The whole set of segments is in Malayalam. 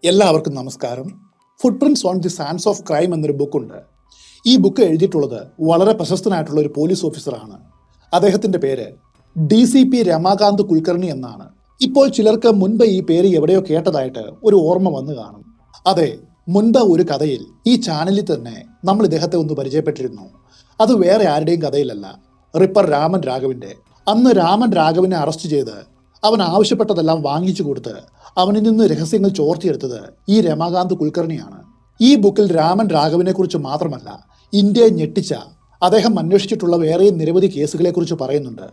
എല്ലാവർക്കും നമസ്കാരം. Footprints on the sands of crime എന്നൊരു ബുക്കുണ്ട്. ഈ ബുക്ക് എഴുതിയിട്ടുള്ളത് വളരെ പ്രശസ്തനായിട്ടുള്ള ഒരു പോലീസ് ഓഫീസറാണ്. അദ്ദേഹത്തിൻ്റെ പേര് DCP രമാകാന്ത് കുൽക്കർണി എന്നാണ്. ഇപ്പോൾ ചിലർക്ക് മുൻപ് ഈ പേര് എവിടെയോ കേട്ടതായിട്ട് ഒരു ഓർമ്മ വന്നു കാണും. അതെ, മുൻപ് ഒരു കഥയിൽ ഈ ചാനലിൽ തന്നെ നമ്മൾ ഇദ്ദേഹത്തെ ഒന്ന് പരിചയപ്പെട്ടിരുന്നു. അത് വേറെ ആരുടെയും കഥയിലല്ല, റിപ്പർ രാമൻ രാഘവിൻ്റെ. അന്ന് രാമൻ രാഘവിനെ അറസ്റ്റ് ചെയ്ത് അവൻ ആവശ്യപ്പെട്ടതെല്ലാം വാങ്ങിച്ചു കൊടുത്ത് അവനിൽ നിന്ന് രഹസ്യങ്ങൾ ചോർത്തിയെടുത്തത് ഈ രമാകാന്ത് കുൽക്കർണിയാണ്. ഈ ബുക്കിൽ രാമൻ രാഘവിനെ കുറിച്ച് മാത്രമല്ല, ഇന്ത്യയെ ഞെട്ടിച്ച അദ്ദേഹം അന്വേഷിച്ചിട്ടുള്ള വേറെയും നിരവധി കേസുകളെക്കുറിച്ച് പറയുന്നുണ്ട്.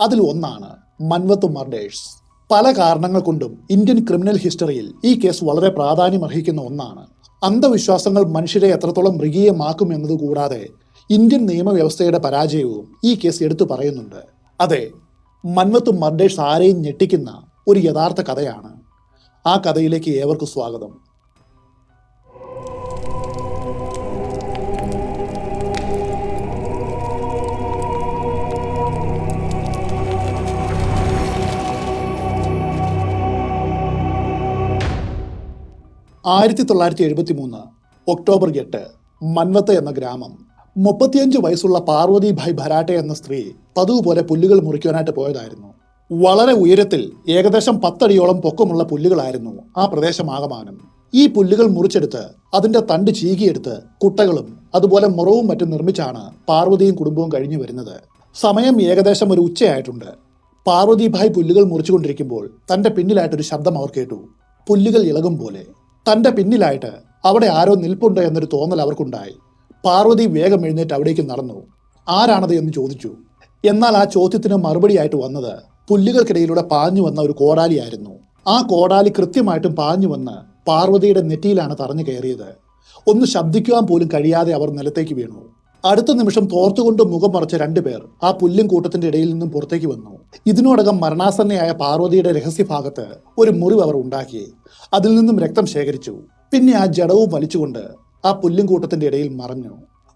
അതിൽ ഒന്നാണ് മൻവത്ത് മർഡേഴ്സ്. പല കാരണങ്ങൾ കൊണ്ടും ഇന്ത്യൻ ക്രിമിനൽ ഹിസ്റ്ററിയിൽ ഈ കേസ് വളരെ പ്രാധാന്യം അർഹിക്കുന്ന ഒന്നാണ്. അന്ധവിശ്വാസങ്ങൾ മനുഷ്യരെ എത്രത്തോളം മൃഗീയമാക്കും എന്നത് കൂടാതെ ഇന്ത്യൻ നിയമവ്യവസ്ഥയുടെ പരാജയവും ഈ കേസ് എടുത്തു പറയുന്നുണ്ട്. അതെ, മൻവത്ത് മർഡേഴ്സ് ആരെയും ഞെട്ടിക്കുന്ന ഒരു യഥാർത്ഥ കഥയാണ്. ആ കഥയിലേക്ക് ഏവർക്കും സ്വാഗതം. ആയിരത്തി 1973 ഒക്ടോബർ 8 മൻവത്ത് എന്ന ഗ്രാമം. 35 വയസ്സുള്ള പാർവതി ഭായ് ഭരാട്ടെ എന്ന സ്ത്രീ പതിവ് പോലെ പുല്ലുകൾ മുറിക്കുവാനായിട്ട് പോയതായിരുന്നു. വളരെ ഉയരത്തിൽ ഏകദേശം 10 അടിയോളം പൊക്കമുള്ള പുല്ലുകളായിരുന്നു ആ പ്രദേശമാകമാനം. ഈ പുല്ലുകൾ മുറിച്ചെടുത്ത് അതിൻ്റെ തണ്ട് ചീകിയെടുത്ത് കുട്ടകളും അതുപോലെ മുറവും മറ്റും നിർമ്മിച്ചാണ് പാർവതിയും കുടുംബവും കഴിഞ്ഞു വരുന്നത്. സമയം ഏകദേശം ഒരു ഉച്ചയായിട്ടുണ്ട്. പാർവതി ഭായ് പുല്ലുകൾ മുറിച്ചുകൊണ്ടിരിക്കുമ്പോൾ തൻ്റെ പിന്നിലായിട്ടൊരു ശബ്ദം അവർ കേട്ടു. പുല്ലുകൾ ഇളകും പോലെ. തൻ്റെ പിന്നിലായിട്ട് അവിടെ ആരോ നിൽപ്പുണ്ട് എന്നൊരു തോന്നൽ അവർക്കുണ്ടായി. പാർവതി വേഗം എഴുന്നേറ്റ് അവിടേക്ക് നടന്നു. ആരാണത് എന്ന് ചോദിച്ചു. എന്നാൽ ആ ചോദ്യത്തിന് മറുപടിയായിട്ട് വന്നത് പുല്ലുകൾക്കിടയിലൂടെ പാഞ്ഞു വന്ന ഒരു കോടാലിയായിരുന്നു. ആ കോടാലി കൃത്യമായിട്ടും പാഞ്ഞു വന്ന് പാർവതിയുടെ നെറ്റിയിലാണ് തറഞ്ഞു കയറിയത്. ഒന്ന് ശബ്ദിക്കുവാൻ പോലും കഴിയാതെ അവർ നിലത്തേക്ക് വീണു. അടുത്ത നിമിഷം തോർത്തുകൊണ്ട് മുഖം മറച്ച 2 പേർ ആ പുല്ലും കൂട്ടത്തിന്റെ ഇടയിൽ നിന്നും പുറത്തേക്ക് വന്നു. ഇതിനോടകം മരണാസന്നയായ പാർവതിയുടെ രഹസ്യഭാഗത്ത് ഒരു മുറിവ് അവർ ഉണ്ടാക്കി. അതിൽ നിന്നും രക്തം ശേഖരിച്ചു. പിന്നെ ആ ജഡവും വലിച്ചുകൊണ്ട് ആ പുല്ലും കൂട്ടത്തിന്റെ ഇടയിൽ മറഞ്ഞു.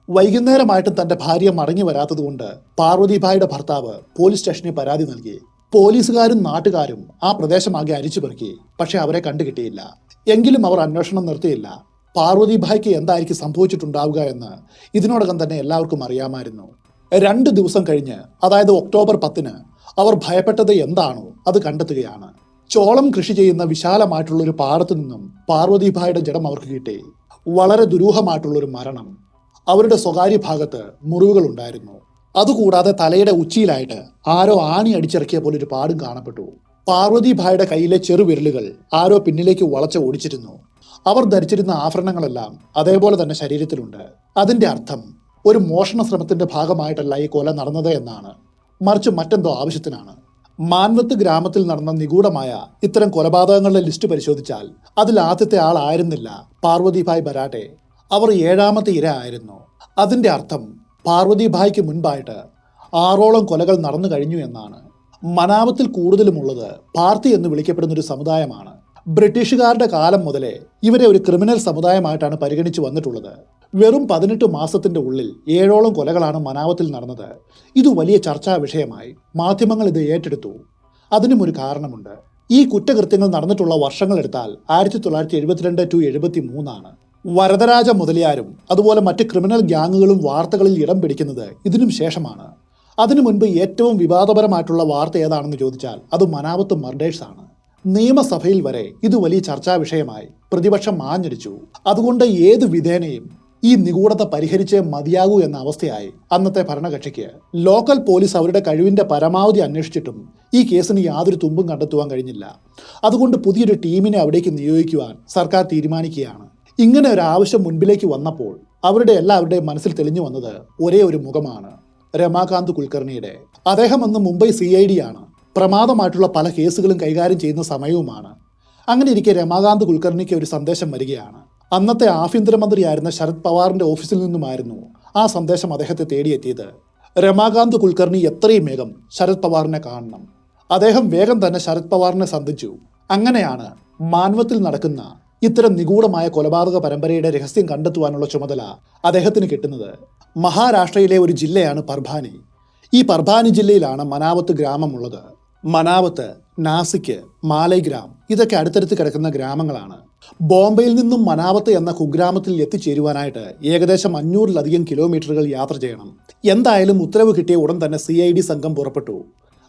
വൈകുന്നേരമായിട്ടും തന്റെ ഭാര്യ മടങ്ങി വരാത്തതുകൊണ്ട് പാർവതിഭായിയുടെ ഭർത്താവ് പോലീസ് സ്റ്റേഷനിൽ പരാതി നൽകി. പോലീസുകാരും നാട്ടുകാരും ആ പ്രദേശമാകെ അരിച്ചുപെറുക്കി. പക്ഷെ അവരെ കണ്ടുകിട്ടിയില്ല. എങ്കിലും അവർ അന്വേഷണം നിർത്തിയില്ല. പാർവതിഭായ്ക്ക് എന്തായിരിക്കും സംഭവിച്ചിട്ടുണ്ടാവുക എന്ന് ഇതിനോടകം തന്നെ എല്ലാവർക്കും അറിയാമായിരുന്നു. 2 ദിവസം കഴിഞ്ഞ്, അതായത് ഒക്ടോബർ 10 അവർ ഭയപ്പെട്ടത് എന്താണോ അത് കണ്ടെത്തുകയാണ്. ചോളം കൃഷി ചെയ്യുന്ന വിശാലമായിട്ടുള്ളൊരു പാടത്തു നിന്നും പാർവതിഭായുടെ ജഡം അവർക്ക് കിട്ടി. വളരെ ദുരൂഹമായിട്ടുള്ളൊരു മരണം. അവരുടെ സ്വകാര്യ ഭാഗത്ത് മുറിവുകൾ ഉണ്ടായിരുന്നു. അതുകൂടാതെ തലയുടെ ഉച്ചിയിലായിട്ട് ആരോ ആണി അടിച്ചിറക്കിയ പോലെ ഒരു പാടും കാണപ്പെട്ടു. പാർവതിഭായുടെ കയ്യിലെ ചെറുവിരലുകൾ ആരോ പിന്നിലേക്ക് വളച്ച് ഓടിച്ചിരുന്നു. അവർ ധരിച്ചിരുന്ന ആഭരണങ്ങളെല്ലാം അതേപോലെ തന്നെ ശരീരത്തിലുണ്ട്. അതിന്റെ അർത്ഥം ഒരു മോഷണ ശ്രമത്തിന്റെ ഭാഗമായിട്ടല്ല ഈ കൊല നടന്നത് എന്നാണ്, മറിച്ച് മറ്റെന്തോ ആവശ്യത്തിനാണ്. മാൻവത്ത് ഗ്രാമത്തിൽ നടന്ന നിഗൂഢമായ ഇത്തരം കൊലപാതകങ്ങളുടെ ലിസ്റ്റ് പരിശോധിച്ചാൽ അതിൽ ആദ്യത്തെ ആളായിരുന്നില്ല പാർവതിഭായ് ഭരാട്ടെ. അവർ 7ാമത്തെ ഇര ആയിരുന്നു. അതിന്റെ അർത്ഥം പാർവതിഭായ്ക്ക് മുൻപായിട്ട് 6ഓളം കൊലകൾ നടന്നു കഴിഞ്ഞു എന്നാണ്. മനാവത്തിൽ കൂടുതലുമുള്ളത് പാർത്തി എന്ന് വിളിക്കപ്പെടുന്ന ഒരു സമുദായമാണ്. ബ്രിട്ടീഷുകാരുടെ കാലം മുതലേ ഇവരെ ഒരു ക്രിമിനൽ സമുദായമായിട്ടാണ് പരിഗണിച്ചു വന്നിട്ടുള്ളത്. വെറും 18 മാസത്തിന്റെ ഉള്ളിൽ 7ഓളം കൊലകളാണ് മനാവത്തിൽ നടന്നത്. ഇത് വലിയ ചർച്ചാ വിഷയമായി. മാധ്യമങ്ങൾ ഇത് ഏറ്റെടുത്തു. അതിനും ഒരു കാരണമുണ്ട്. ഈ കുറ്റകൃത്യങ്ങൾ നടന്നിട്ടുള്ള വർഷങ്ങളെടുത്താൽ 1972 to 73 വരദരാജ മുതലിയാരും അതുപോലെ മറ്റ് ക്രിമിനൽ ഗ്യാങ്ങുകളും വാർത്തകളിൽ ഇടം പിടിക്കുന്നത് ഇതിനും ശേഷമാണ്. അതിനു മുൻപ് ഏറ്റവും വിവാദപരമായിട്ടുള്ള വാർത്ത ഏതാണെന്ന് ചോദിച്ചാൽ അത് മനാവത്ത് മർഡേഴ്സ് ആണ്. നിയമസഭയിൽ വരെ ഇത് വലിയ ചർച്ചാ വിഷയമായി. പ്രതിപക്ഷം ആഞ്ഞടിച്ചു. അതുകൊണ്ട് ഏത് വിധേനയും ഈ നിഗൂഢത പരിഹരിച്ചേ മതിയാകൂ എന്ന അവസ്ഥയായി അന്നത്തെ ഭരണകക്ഷിക്ക്. ലോക്കൽ പോലീസ് അവരുടെ കഴിവിന്റെ പരമാവധി അന്വേഷിച്ചിട്ടും ഈ കേസിന് യാതൊരു തുമ്പും കണ്ടെത്തുവാൻ കഴിഞ്ഞില്ല. അതുകൊണ്ട് പുതിയൊരു ടീമിനെ അവിടേക്ക് നിയോഗിക്കുവാൻ സർക്കാർ തീരുമാനിക്കുകയാണ്. ഇങ്ങനെ ഒരു ആവശ്യം മുൻപിലേക്ക് വന്നപ്പോൾ എല്ലാവരുടെയും മനസ്സിൽ തെളിഞ്ഞു വന്നത് ഒരേ ഒരു മുഖമാണ്, രമാകാന്ത് കുൽക്കർണിയുടെ. അദ്ദേഹം അന്ന് മുംബൈ CID ആണ്. പ്രമാദമായിട്ടുള്ള പല കേസുകളും കൈകാര്യം ചെയ്യുന്ന സമയവുമാണ്. അങ്ങനെ ഇരിക്കെ രമാകാന്ത് കുൽക്കർണിക്ക് ഒരു സന്ദേശം വരികയാണ്. അന്നത്തെ ആഭ്യന്തരമന്ത്രിയായിരുന്ന ശരത് പവാറിന്റെ ഓഫീസിൽ നിന്നുമായിരുന്നു ആ സന്ദേശം അദ്ദേഹത്തെ തേടിയെത്തിയത്. രമാകാന്ത് കുൽക്കർണി എത്രയും വേഗം ശരത് പവാറിനെ കാണണം. അദ്ദേഹം വേഗം തന്നെ ശരത് പവാറിനെ സന്ധിച്ചു. അങ്ങനെയാണ് മാൻവത്തിൽ നടക്കുന്ന ഇത്തരം നിഗൂഢമായ കൊലപാതക പരമ്പരയുടെ രഹസ്യം കണ്ടെത്തുവാനുള്ള ചുമതല അദ്ദേഹത്തിന് കിട്ടുന്നത്. മഹാരാഷ്ട്രയിലെ ഒരു ജില്ലയാണ് പർഭാനി. ഈ പർഭാനി ജില്ലയിലാണ് മനാവത്ത് ഗ്രാമമുള്ളത്. മനാവത്ത്, നാസിക്, മാലൈഗ്രാം ഇതൊക്കെ അടുത്തടുത്ത് കിടക്കുന്ന ഗ്രാമങ്ങളാണ്. ബോംബെയിൽ നിന്നും മനാവത്ത് എന്ന കുഗ്രാമത്തിൽ എത്തിച്ചേരുവാനായിട്ട് ഏകദേശം 500-ലധികം കിലോമീറ്ററുകൾ യാത്ര ചെയ്യണം. എന്തായാലും ഉത്തരവ് കിട്ടിയ ഉടൻ തന്നെ CID സംഘം പുറപ്പെട്ടു.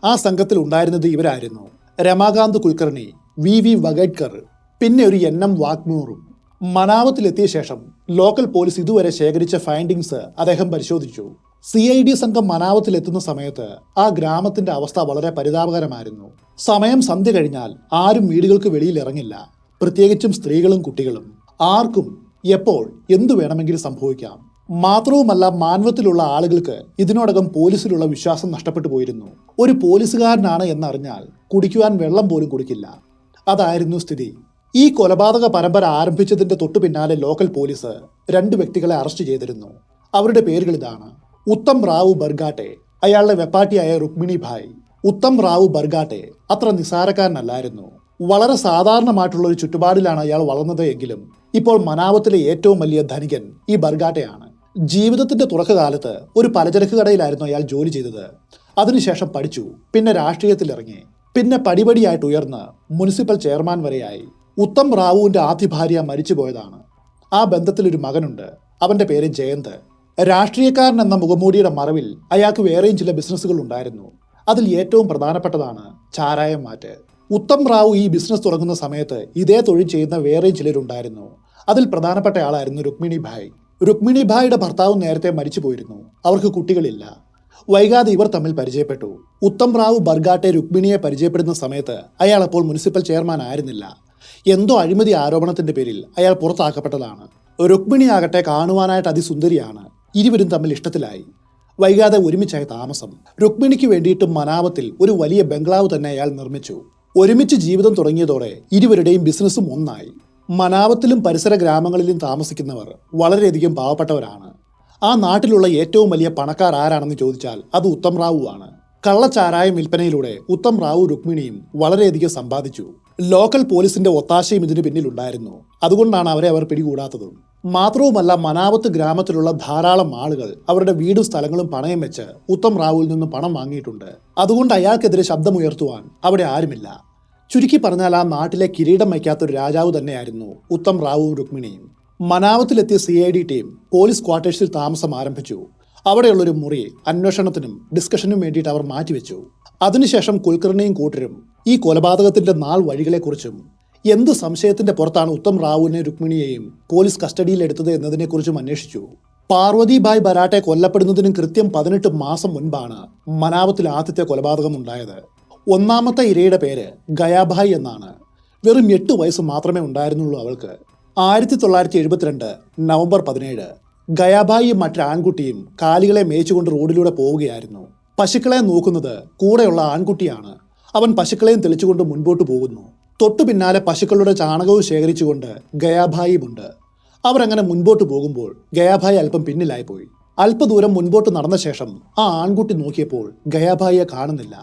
ആ സംഘത്തിൽ ഉണ്ടായിരുന്നത് ഇവരായിരുന്നു: രമാകാന്ത് കുൽക്കർണി, VV വഗേഡ്കർ, പിന്നെ ഒരു NM വാഗ്മൂറും. മനാവത്തിലെത്തിയ ശേഷം ലോക്കൽ പോലീസ് ഇതുവരെ ശേഖരിച്ച ഫൈൻഡിങ്സ് അദ്ദേഹം പരിശോധിച്ചു. CID സംഘം മനാവത്തിലെത്തുന്ന സമയത്ത് ആ ഗ്രാമത്തിന്റെ അവസ്ഥ വളരെ പരിതാപകരമായിരുന്നു. സമയം സന്ധ്യ കഴിഞ്ഞാൽ ആരും വീടുകൾക്ക് വെളിയിൽ ഇറങ്ങില്ല, പ്രത്യേകിച്ചും സ്ത്രീകളും കുട്ടികളും. ആർക്കും എപ്പോൾ എന്തു വേണമെങ്കിലും സംഭവിക്കാം. മാത്രവുമല്ല, മാൻവത്തിലുള്ള ആളുകൾക്ക് ഇതിനോടകം പോലീസിലുള്ള വിശ്വാസം നഷ്ടപ്പെട്ടു പോയിരുന്നു. ഒരു പോലീസുകാരനാണ് എന്നറിഞ്ഞാൽ കുടിക്കുവാൻ വെള്ളം പോലും കൊടുക്കില്ല. അതായിരുന്നു സ്ഥിതി. ഈ കൊലപാതക പരമ്പര ആരംഭിച്ചതിന്റെ തൊട്ടു പിന്നാലെ ലോക്കൽ പോലീസ് 2 വ്യക്തികളെ അറസ്റ്റ് ചെയ്തിരുന്നു. അവരുടെ പേരുകൾ ഇതാണ്: ഉത്തം റാവു ബർഗാട്ടെ, അയാളുടെ വെപ്പാട്ടിയായ രുക്മിണി ഭായ്. ഉത്തം റാവു ബർഗാട്ടെ അത്ര നിസാരക്കാരനല്ലായിരുന്നു. വളരെ സാധാരണമായിട്ടുള്ള ഒരു ചുറ്റുപാടിലാണ് അയാൾ വളർന്നത് എങ്കിലും ഇപ്പോൾ മനാവത്തിലെ ഏറ്റവും വലിയ ധനികൻ ഈ ബർഗാട്ടെയാണ്. ജീവിതത്തിന്റെ തുടക്കകാലത്ത് ഒരു പലചരക്ക് കടയിലായിരുന്നു അയാൾ ജോലി ചെയ്തത്. അതിനുശേഷം പഠിച്ചു, പിന്നെ രാഷ്ട്രീയത്തിലിറങ്ങി, പിന്നെ പടിപടിയായിട്ട് ഉയർന്ന് മുനിസിപ്പൽ ചെയർമാൻ വരെയായി. ഉത്തം റാവുവിന്റെ ആദ്യ ഭാര്യ മരിച്ചുപോയതാണ്. ആ ബന്ധത്തിലൊരു മകനുണ്ട്. അവന്റെ പേര് ജയന്ത്. രാഷ്ട്രീയക്കാരൻ എന്ന മുഖമൂടിയുടെ മറവിൽ അയാൾക്ക് വേറെയും ചില ബിസിനസ്സുകൾ ഉണ്ടായിരുന്നു. അതിൽ ഏറ്റവും പ്രധാനപ്പെട്ടതാണ് ചാരായം മാറ്റ്. ഉത്തം റാവു ഈ ബിസിനസ് തുടങ്ങുന്ന സമയത്ത് ഇതേ തൊഴിൽ ചെയ്യുന്ന വേറെയും ചിലരുണ്ടായിരുന്നു. അതിൽ പ്രധാനപ്പെട്ട ആളായിരുന്നു രുക്മിണി ഭായ്. രുക്മിണി ഭായിയുടെ ഭർത്താവ് നേരത്തെ മരിച്ചു പോയിരുന്നു. അവർക്ക് കുട്ടികളില്ല. വൈകാതെ ഇവർ തമ്മിൽ പരിചയപ്പെട്ടു. ഉത്തം റാവു ബർഗാട്ടെ രുക്മിണിയെ പരിചയപ്പെടുന്ന സമയത്ത് അയാൾ അപ്പോൾ മുനിസിപ്പൽ ചെയർമാൻ ആയിരുന്നില്ല. എന്തോ അഴിമതി ആരോപണത്തിന്റെ പേരിൽ അയാൾ പുറത്താക്കപ്പെട്ടതാണ്. രുക്മിണി ആകട്ടെ കാണുവാനായിട്ട് അതിസുന്ദരിയാണ്. ഇരുവരും തമ്മിൽ ഇഷ്ടത്തിലായി. വൈകാതെ ഒരുമിച്ചായി താമസം. രുക്മിണിക്ക് വേണ്ടിയിട്ട് മനാവത്തിൽ ഒരു വലിയ ബംഗ്ലാവ് തന്നെ അയാൾ നിർമ്മിച്ചു. ഒരുമിച്ച് ജീവിതം തുടങ്ങിയതോടെ ഇരുവരുടെയും ബിസിനസ്സും ഒന്നായി. മനാവത്തിലും പരിസര ഗ്രാമങ്ങളിലും താമസിക്കുന്നവർ വളരെയധികം പാവപ്പെട്ടവരാണ്. ആ നാട്ടിലുള്ള ഏറ്റവും വലിയ പണക്കാർ ആരാണെന്ന് ചോദിച്ചാൽ അത് ഉത്തം റാവു ആണ്. കള്ളച്ചാരായം വിൽപ്പനയിലൂടെ ഉത്തം റാവു രുക്മിണിയും വളരെയധികം സമ്പാദിച്ചു. ലോക്കൽ പോലീസിന്റെ ഒത്താശയും ഇതിന് പിന്നിലുണ്ടായിരുന്നു. അതുകൊണ്ടാണ് അവരെ അവർ പിടികൂടാത്തതും. മാത്രവുമല്ല, മനാവത്ത് ഗ്രാമത്തിലുള്ള ധാരാളം ആളുകൾ അവരുടെ വീടും സ്ഥലങ്ങളും പണയം വെച്ച് ഉത്തം റാവുവിൽ നിന്ന് പണം വാങ്ങിയിട്ടുണ്ട്. അതുകൊണ്ട് അയാൾക്കെതിരെ ശബ്ദമുയർത്തുവാൻ അവിടെ ആരുമില്ല. ചുരുക്കി പറഞ്ഞാൽ ആ നാട്ടിലെ കിരീടം വയ്ക്കാത്തൊരു രാജാവ് തന്നെയായിരുന്നു ഉത്തം റാവുവും രുക്മിണിയും. മനാവത്തിലെത്തിയ CID ടീം പോലീസ് ക്വാർട്ടേഴ്സിൽ താമസം ആരംഭിച്ചു. അവിടെയുള്ളൊരു മുറി അന്വേഷണത്തിനും ഡിസ്കഷനും വേണ്ടിയിട്ട് അവർ മാറ്റിവെച്ചു. അതിനുശേഷം കുൽക്കർണിയും കൂട്ടരും ഈ കൊലപാതകത്തിന്റെ നാൾ വഴികളെക്കുറിച്ചും എന്ത് സംശയത്തിന്റെ പുറത്താണ് ഉത്തം റാവുവിനെ രുക്മിണിയെയും പോലീസ് കസ്റ്റഡിയിലെടുത്തത് എന്നതിനെക്കുറിച്ചും അന്വേഷിച്ചു. പാർവതിഭായ് ബരാട്ടെ കൊല്ലപ്പെടുന്നതിനും കൃത്യം 18 മാസം മുൻപാണ് മനാവത്തിൽ ആദ്യത്തെ കൊലപാതകം ഉണ്ടായത്. ഒന്നാമത്തെ ഇരയുടെ പേര് ഗയാഭായ് എന്നാണ്. വെറും 8 വയസ്സ് മാത്രമേ ഉണ്ടായിരുന്നുള്ളൂ അവൾക്ക്. 1972 നവംബർ 17 ഗയാഭായിയും മറ്റൊരു ആൺകുട്ടിയും കാലികളെ മേയിച്ചുകൊണ്ട് റോഡിലൂടെ പോവുകയായിരുന്നു. പശുക്കളെ നോക്കുന്നത് കൂടെയുള്ള ആൺകുട്ടിയാണ്. അവൻ പശുക്കളെയും തെളിച്ചുകൊണ്ട് മുൻപോട്ട് പോകുന്നു. തൊട്ടു പിന്നാലെ പശുക്കളുടെ ചാണകവും ശേഖരിച്ചുകൊണ്ട് ഗയാഭായിയുമുണ്ട്. അവരങ്ങനെ മുൻപോട്ട് പോകുമ്പോൾ ഗയാഭായി അല്പം പിന്നിലായിപ്പോയി. അല്പദൂരം മുൻപോട്ട് നടന്ന ശേഷം ആ ആൺകുട്ടി നോക്കിയപ്പോൾ ഗയാഭായിയെ കാണുന്നില്ല.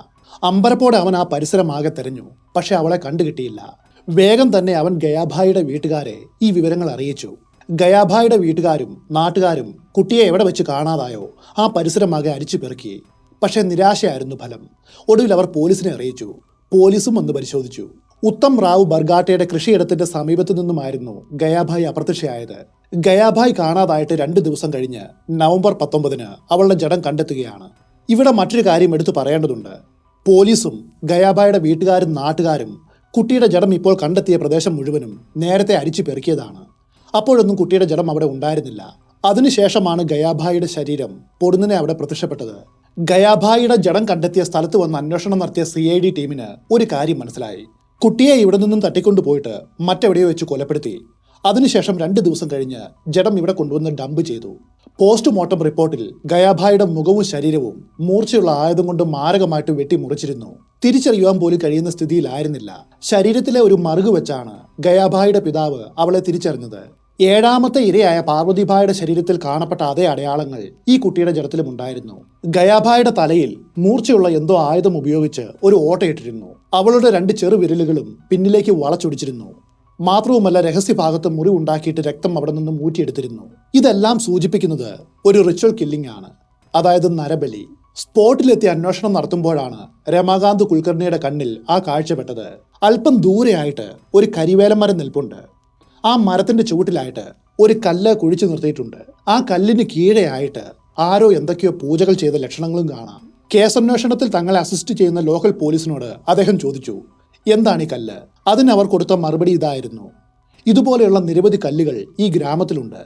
അമ്പരപ്പോടെ അവൻ ആ പരിസരമാകെ തെരഞ്ഞു. പക്ഷെ അവളെ കണ്ടുകിട്ടിയില്ല. വേഗം തന്നെ അവൻ ഗയാഭായിയുടെ വീട്ടുകാരെ ഈ വിവരങ്ങൾ അറിയിച്ചു. ഗയാഭായിയുടെ വീട്ടുകാരും നാട്ടുകാരും കുട്ടിയെ എവിടെ വെച്ച് കാണാതായോ ആ പരിസരമാകെ അരിച്ചു പെറുക്കി. പക്ഷെ നിരാശയായിരുന്നു ഫലം. ഒടുവിൽ അവർ പോലീസിനെ അറിയിച്ചു. പോലീസും വന്ന് പരിശോധിച്ചു. ഉത്തം റാവു ബർഗാട്ടെയുടെ കൃഷിയിടത്തിന്റെ സമീപത്തു നിന്നുമായിരുന്നു ഗയാഭായ് അപ്രത്യക്ഷയായത്. ഗയാഭായ് കാണാതായിട്ട് 2 ദിവസം കഴിഞ്ഞ് നവംബർ 19 അവളുടെ ജഡം കണ്ടെത്തുകയാണ്. ഇവിടെ മറ്റൊരു കാര്യം എടുത്തു പറയേണ്ടതുണ്ട്. പോലീസും ഗയാഭായുടെ വീട്ടുകാരും നാട്ടുകാരും കുട്ടിയുടെ ജഡം ഇപ്പോൾ കണ്ടെത്തിയ പ്രദേശം മുഴുവനും നേരത്തെ അരിച്ചു പെറുക്കിയതാണ്. അപ്പോഴൊന്നും കുട്ടിയുടെ ജഡം അവിടെ ഉണ്ടായിരുന്നില്ല. അതിനുശേഷമാണ് ഗയാഭായിയുടെ ശരീരം പൊടുന്നനെ അവിടെ പ്രത്യക്ഷപ്പെട്ടത്. ഗയാഭായിയുടെ ജഡം കണ്ടെത്തിയ സ്ഥലത്ത് വന്ന് അന്വേഷണം നടത്തിയ CID ടീമിന് ഒരു കാര്യം മനസ്സിലായി. കുട്ടിയെ ഇവിടെ നിന്നും തട്ടിക്കൊണ്ടുപോയിട്ട് മറ്റെവിടെയോ വെച്ച് കൊലപ്പെടുത്തി. അതിനുശേഷം 2 ദിവസം കഴിഞ്ഞ് ജഡം ഇവിടെ കൊണ്ടുവന്ന് ഡംപ് ചെയ്തു. പോസ്റ്റ്മോർട്ടം റിപ്പോർട്ടിൽ ഗയാഭായിയുടെ മുഖവും ശരീരവും മൂർച്ചയുള്ള ആയുധം കൊണ്ട് മാരകമായിട്ട് വെട്ടിമുറിച്ചിരുന്നു. തിരിച്ചറിയുവാൻ പോലും കഴിയുന്ന സ്ഥിതിയിലായിരുന്നില്ല. ശരീരത്തിലെ ഒരു മറുക് വെച്ചാണ് ഗയാഭായിയുടെ പിതാവ് അവളെ തിരിച്ചറിഞ്ഞത്. 7ാമത്തെ ഇരയായ പാർവതിഭായുടെ ശരീരത്തിൽ കാണപ്പെട്ട അതേ അടയാളങ്ങൾ ഈ കുട്ടിയുടെ ജഡത്തിലും ഉണ്ടായിരുന്നു. ഗയാഭായുടെ തലയിൽ മൂർച്ചയുള്ള എന്തോ ആയുധം ഉപയോഗിച്ച് ഒരു ഓട്ടയിട്ടിരുന്നു. അവളുടെ 2 ചെറുവിരലുകളും പിന്നിലേക്ക് വളച്ചൊടിച്ചിരുന്നു. മാത്രവുമല്ല, രഹസ്യഭാഗത്ത് മുറി ഉണ്ടാക്കിയിട്ട് രക്തം അവിടെ നിന്നും ഊറ്റിയെടുത്തിരുന്നു. ഇതെല്ലാം സൂചിപ്പിക്കുന്നത് ഒരു റിച്വൽ കില്ലിംഗ് ആണ്, അതായത് നരബലി. സ്പോട്ടിലെത്തി അന്വേഷണം നടത്തുമ്പോഴാണ് രമാകാന്ത് കുൽക്കർണിയുടെ കണ്ണിൽ ആ കാഴ്ചപ്പെട്ടത്. അല്പം ദൂരെയായിട്ട് ഒരു കരിവേലമരം നിൽപ്പുണ്ട്. ആ മരത്തിന്റെ ചുവട്ടിലായിട്ട് ഒരു കല്ല് കുഴിച്ചു നിർത്തിയിട്ടുണ്ട്. ആ കല്ലിന് കീഴെയായിട്ട് ആരോ എന്തൊക്കെയോ പൂജകൾ ചെയ്ത ലക്ഷണങ്ങളും കാണാം. കേസന്വേഷണത്തിൽ തങ്ങളെ അസിസ്റ്റ് ചെയ്യുന്ന ലോക്കൽ പോലീസിനോട് അദ്ദേഹം ചോദിച്ചു, എന്താണ് ഈ കല്ല്? അതിന് അവർ കൊടുത്ത മറുപടി ഇതായിരുന്നു: ഇതുപോലെയുള്ള നിരവധി കല്ലുകൾ ഈ ഗ്രാമത്തിലുണ്ട്.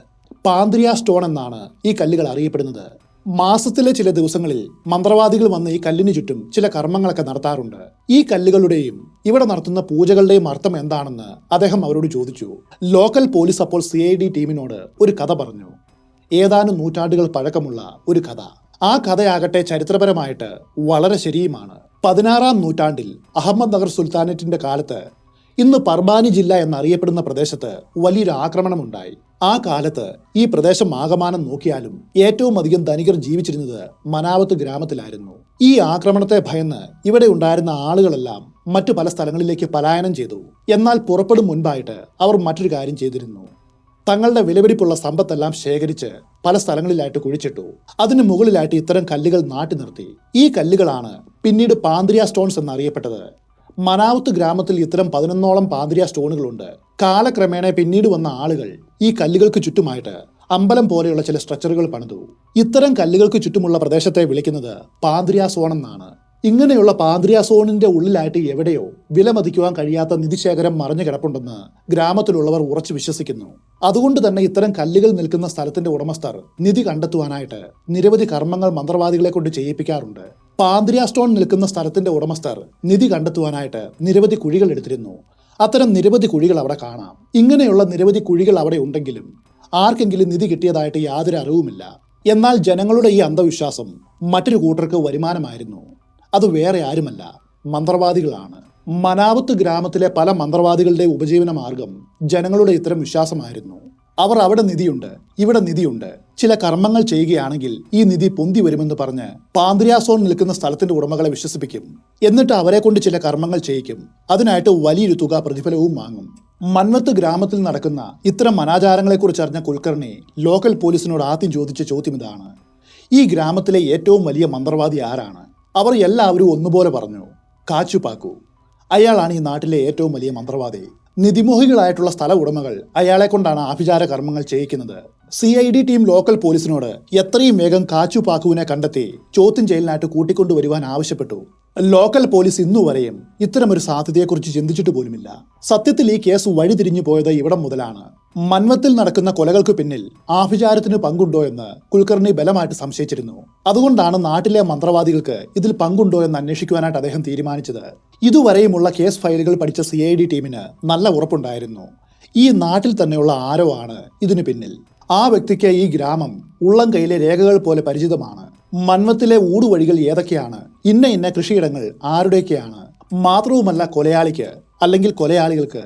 പാന്ത്രിയ സ്റ്റോൺ എന്നാണ് ഈ കല്ലുകൾ അറിയപ്പെടുന്നത്. മാസത്തിലെ ചില ദിവസങ്ങളിൽ മന്ത്രവാദികൾ വന്ന് ഈ കല്ലിന് ചുറ്റും ചില കർമ്മങ്ങളൊക്കെ നടത്താറുണ്ട്. ഈ കല്ലുകളുടെയും ഇവിടെ നടത്തുന്ന പൂജകളുടെയും അർത്ഥം എന്താണെന്ന് അദ്ദേഹം അവരോട് ചോദിച്ചു. ലോക്കൽ പോലീസ് അപ്പോൾ CID ടീമിനോട് ഒരു കഥ പറഞ്ഞു. ഏതാനും നൂറ്റാണ്ടുകൾ പഴക്കമുള്ള ഒരു കഥ. ആ കഥയാകട്ടെ ചരിത്രപരമായിട്ട് വളരെ ശരിയുമാണ്. 16-ാം നൂറ്റാണ്ടിൽ അഹമ്മദ് നഗർ സുൽത്താനറ്റിന്റെ കാലത്ത് ഇന്ന് പർബാനി ജില്ല എന്നറിയപ്പെടുന്ന പ്രദേശത്ത് വലിയൊരു ആക്രമണമുണ്ടായി. ആ കാലത്ത് ഈ പ്രദേശം ആകമാനം നോക്കിയാലും ഏറ്റവും അധികം ധനികർ ജീവിച്ചിരുന്നത് മനാവത്ത് ഗ്രാമത്തിലായിരുന്നു. ഈ ആക്രമണത്തെ ഭയന്ന് ഇവിടെ ഉണ്ടായിരുന്ന ആളുകളെല്ലാം മറ്റു പല സ്ഥലങ്ങളിലേക്ക് പലായനം ചെയ്തു. എന്നാൽ പുറപ്പെടും മുൻപായിട്ട് അവർ മറ്റൊരു കാര്യം ചെയ്തിരുന്നു. തങ്ങളുടെ വിലപിടിപ്പുള്ള സമ്പത്തെല്ലാം ശേഖരിച്ച് പല സ്ഥലങ്ങളിലായിട്ട് കുഴിച്ചിട്ടു. അതിന് മുകളിലായിട്ട് ഇത്തരം കല്ലുകൾ നാട്ടി നിർത്തി. ഈ കല്ലുകളാണ് പിന്നീട് പാന്ത്രിയ സ്റ്റോൺസ് എന്നറിയപ്പെട്ടത്. മനാവത്ത് ഗ്രാമത്തിൽ ഇത്തരം 11ഓളം പാന്ത്രിയ സ്റ്റോണുകളുണ്ട്. കാലക്രമേണ പിന്നീട് വന്ന ആളുകൾ ഈ കല്ലുകൾക്ക് ചുറ്റുമായിട്ട് അമ്പലം പോലെയുള്ള ചില സ്ട്രക്ചറുകൾ പണിതു. ഇത്തരം കല്ലുകൾക്ക് ചുറ്റുമുള്ള പ്രദേശത്തെ വിളിക്കുന്നത് പാന്ത്രിയ സോൺ എന്നാണ്. ഇങ്ങനെയുള്ള പാന്ത്രിയ സോണിന്റെ ഉള്ളിലായിട്ട് എവിടെയോ വിലമതിക്കുവാൻ കഴിയാത്ത നിധിശേഖരം മറിഞ്ഞു കിടപ്പുണ്ടെന്ന് ഗ്രാമത്തിലുള്ളവർ ഉറച്ചു വിശ്വസിക്കുന്നു. അതുകൊണ്ട് തന്നെ ഇത്തരം കല്ലുകൾ നിൽക്കുന്ന സ്ഥലത്തിന്റെ ഉടമസ്ഥർ നിധി കണ്ടെത്തുവാനായിട്ട് നിരവധി കർമ്മങ്ങൾ മന്ത്രവാദികളെ കൊണ്ട് ചെയ്യിപ്പിക്കാറുണ്ട്. പാന്ത്രിയ സ്റ്റോൺ നിൽക്കുന്ന സ്ഥലത്തിന്റെ ഉടമസ്ഥർ നിധി കണ്ടെത്തുവാനായിട്ട് നിരവധി കുഴികൾ എടുത്തിരുന്നു. അത്തരം നിരവധി കുഴികൾ അവിടെ കാണാം. ഇങ്ങനെയുള്ള നിരവധി കുഴികൾ അവിടെ ഉണ്ടെങ്കിലും ആർക്കെങ്കിലും നിധി കിട്ടിയതായിട്ട് യാതൊരു അറിവുമില്ല. എന്നാൽ ജനങ്ങളുടെ ഈ അന്ധവിശ്വാസം മറ്റൊരു കൂട്ടർക്ക് വരുമാനമായിരുന്നു. അത് വേറെ ആരുമല്ല, മന്ത്രവാദികളാണ്. മനാവത്ത് ഗ്രാമത്തിലെ പല മന്ത്രവാദികളുടെ ഉപജീവന മാർഗം ജനങ്ങളുടെ ഇത്തരം വിശ്വാസമായിരുന്നു. അവർ അവിടെ നിധിയുണ്ട്, ഇവിടെ നിധിയുണ്ട്, ചില കർമ്മങ്ങൾ ചെയ്യുകയാണെങ്കിൽ ഈ നിധി പൊന്തി വരുമെന്ന് പറഞ്ഞ് പാന്ത്രിയ സോൺ നിൽക്കുന്ന സ്ഥലത്തിന്റെ ഉടമകളെ വിശ്വസിപ്പിക്കും. എന്നിട്ട് അവരെ കൊണ്ട് ചില കർമ്മങ്ങൾ ചെയ്യിക്കും. അതിനായിട്ട് വലിയൊരു തുക പ്രതിഫലവും വാങ്ങും. മൻവത്ത് ഗ്രാമത്തിൽ നടക്കുന്ന ഇത്തരം അനാചാരങ്ങളെക്കുറിച്ച് അറിഞ്ഞ കുൽക്കർണി ലോക്കൽ പോലീസിനോട് ആദ്യം ചോദിച്ച ചോദ്യം ഇതാണ്: ഈ ഗ്രാമത്തിലെ ഏറ്റവും വലിയ മന്ത്രവാദി ആരാണ്? അവർ എല്ലാവരും ഒന്നുപോലെ പറഞ്ഞു, കാച്ചുപാക്കു. അയാളാണ് ഈ നാട്ടിലെ ഏറ്റവും വലിയ മന്ത്രവാദി. നിധിമോഹികളായിട്ടുള്ള സ്ഥല ഉടമകൾ അയാളെ കൊണ്ടാണ് ആഭിചാര കർമ്മങ്ങൾ ചെയ്യിക്കുന്നത്. CID ടീം ലോക്കൽ പോലീസിനോട് എത്രയും വേഗം കാച്ചുപാക്കുവിനെ കണ്ടെത്തി ചോദ്യം ചെയ്യലിനായിട്ട് കൂട്ടിക്കൊണ്ടുവരുവാൻ ആവശ്യപ്പെട്ടു. ലോക്കൽ പോലീസ് ഇന്നുവരെയും ഇത്തരമൊരു സാധ്യതയെക്കുറിച്ച് ചിന്തിച്ചിട്ട് പോലുമില്ല. സത്യത്തിൽ ഈ കേസ് വഴിതിരിഞ്ഞു പോയത് ഇവിടം മുതലാണ്. മൻവത്തിൽ നടക്കുന്ന കൊലകൾക്ക് പിന്നിൽ ആഭിചാരത്തിന് പങ്കുണ്ടോ എന്ന് കുൽക്കർണി ബലമായിട്ട് സംശയിച്ചിരുന്നു. അതുകൊണ്ടാണ് നാട്ടിലെ മന്ത്രവാദികൾക്ക് ഇതിൽ പങ്കുണ്ടോ എന്ന് അന്വേഷിക്കുവാനായിട്ട് അദ്ദേഹം തീരുമാനിച്ചത്. ഇതുവരെയുമുള്ള കേസ് ഫയലുകൾ പഠിച്ച CID ടീമിന് നല്ല ഉറപ്പുണ്ടായിരുന്നു, ഈ നാട്ടിൽ തന്നെയുള്ള ആരോ ആണ് ഇതിനു പിന്നിൽ. ആ വ്യക്തിക്ക് ഈ ഗ്രാമം ഉള്ളം കൈയിലെ രേഖകൾ പോലെ പരിചിതമാണ്. മൻവത്തിലെ ഊടുവഴികൾ ഏതൊക്കെയാണ്, ഇന്ന കൃഷിയിടങ്ങൾ ആരുടെയൊക്കെയാണ്. മാത്രവുമല്ല, കൊലയാളിക്ക് അല്ലെങ്കിൽ കൊലയാളികൾക്ക്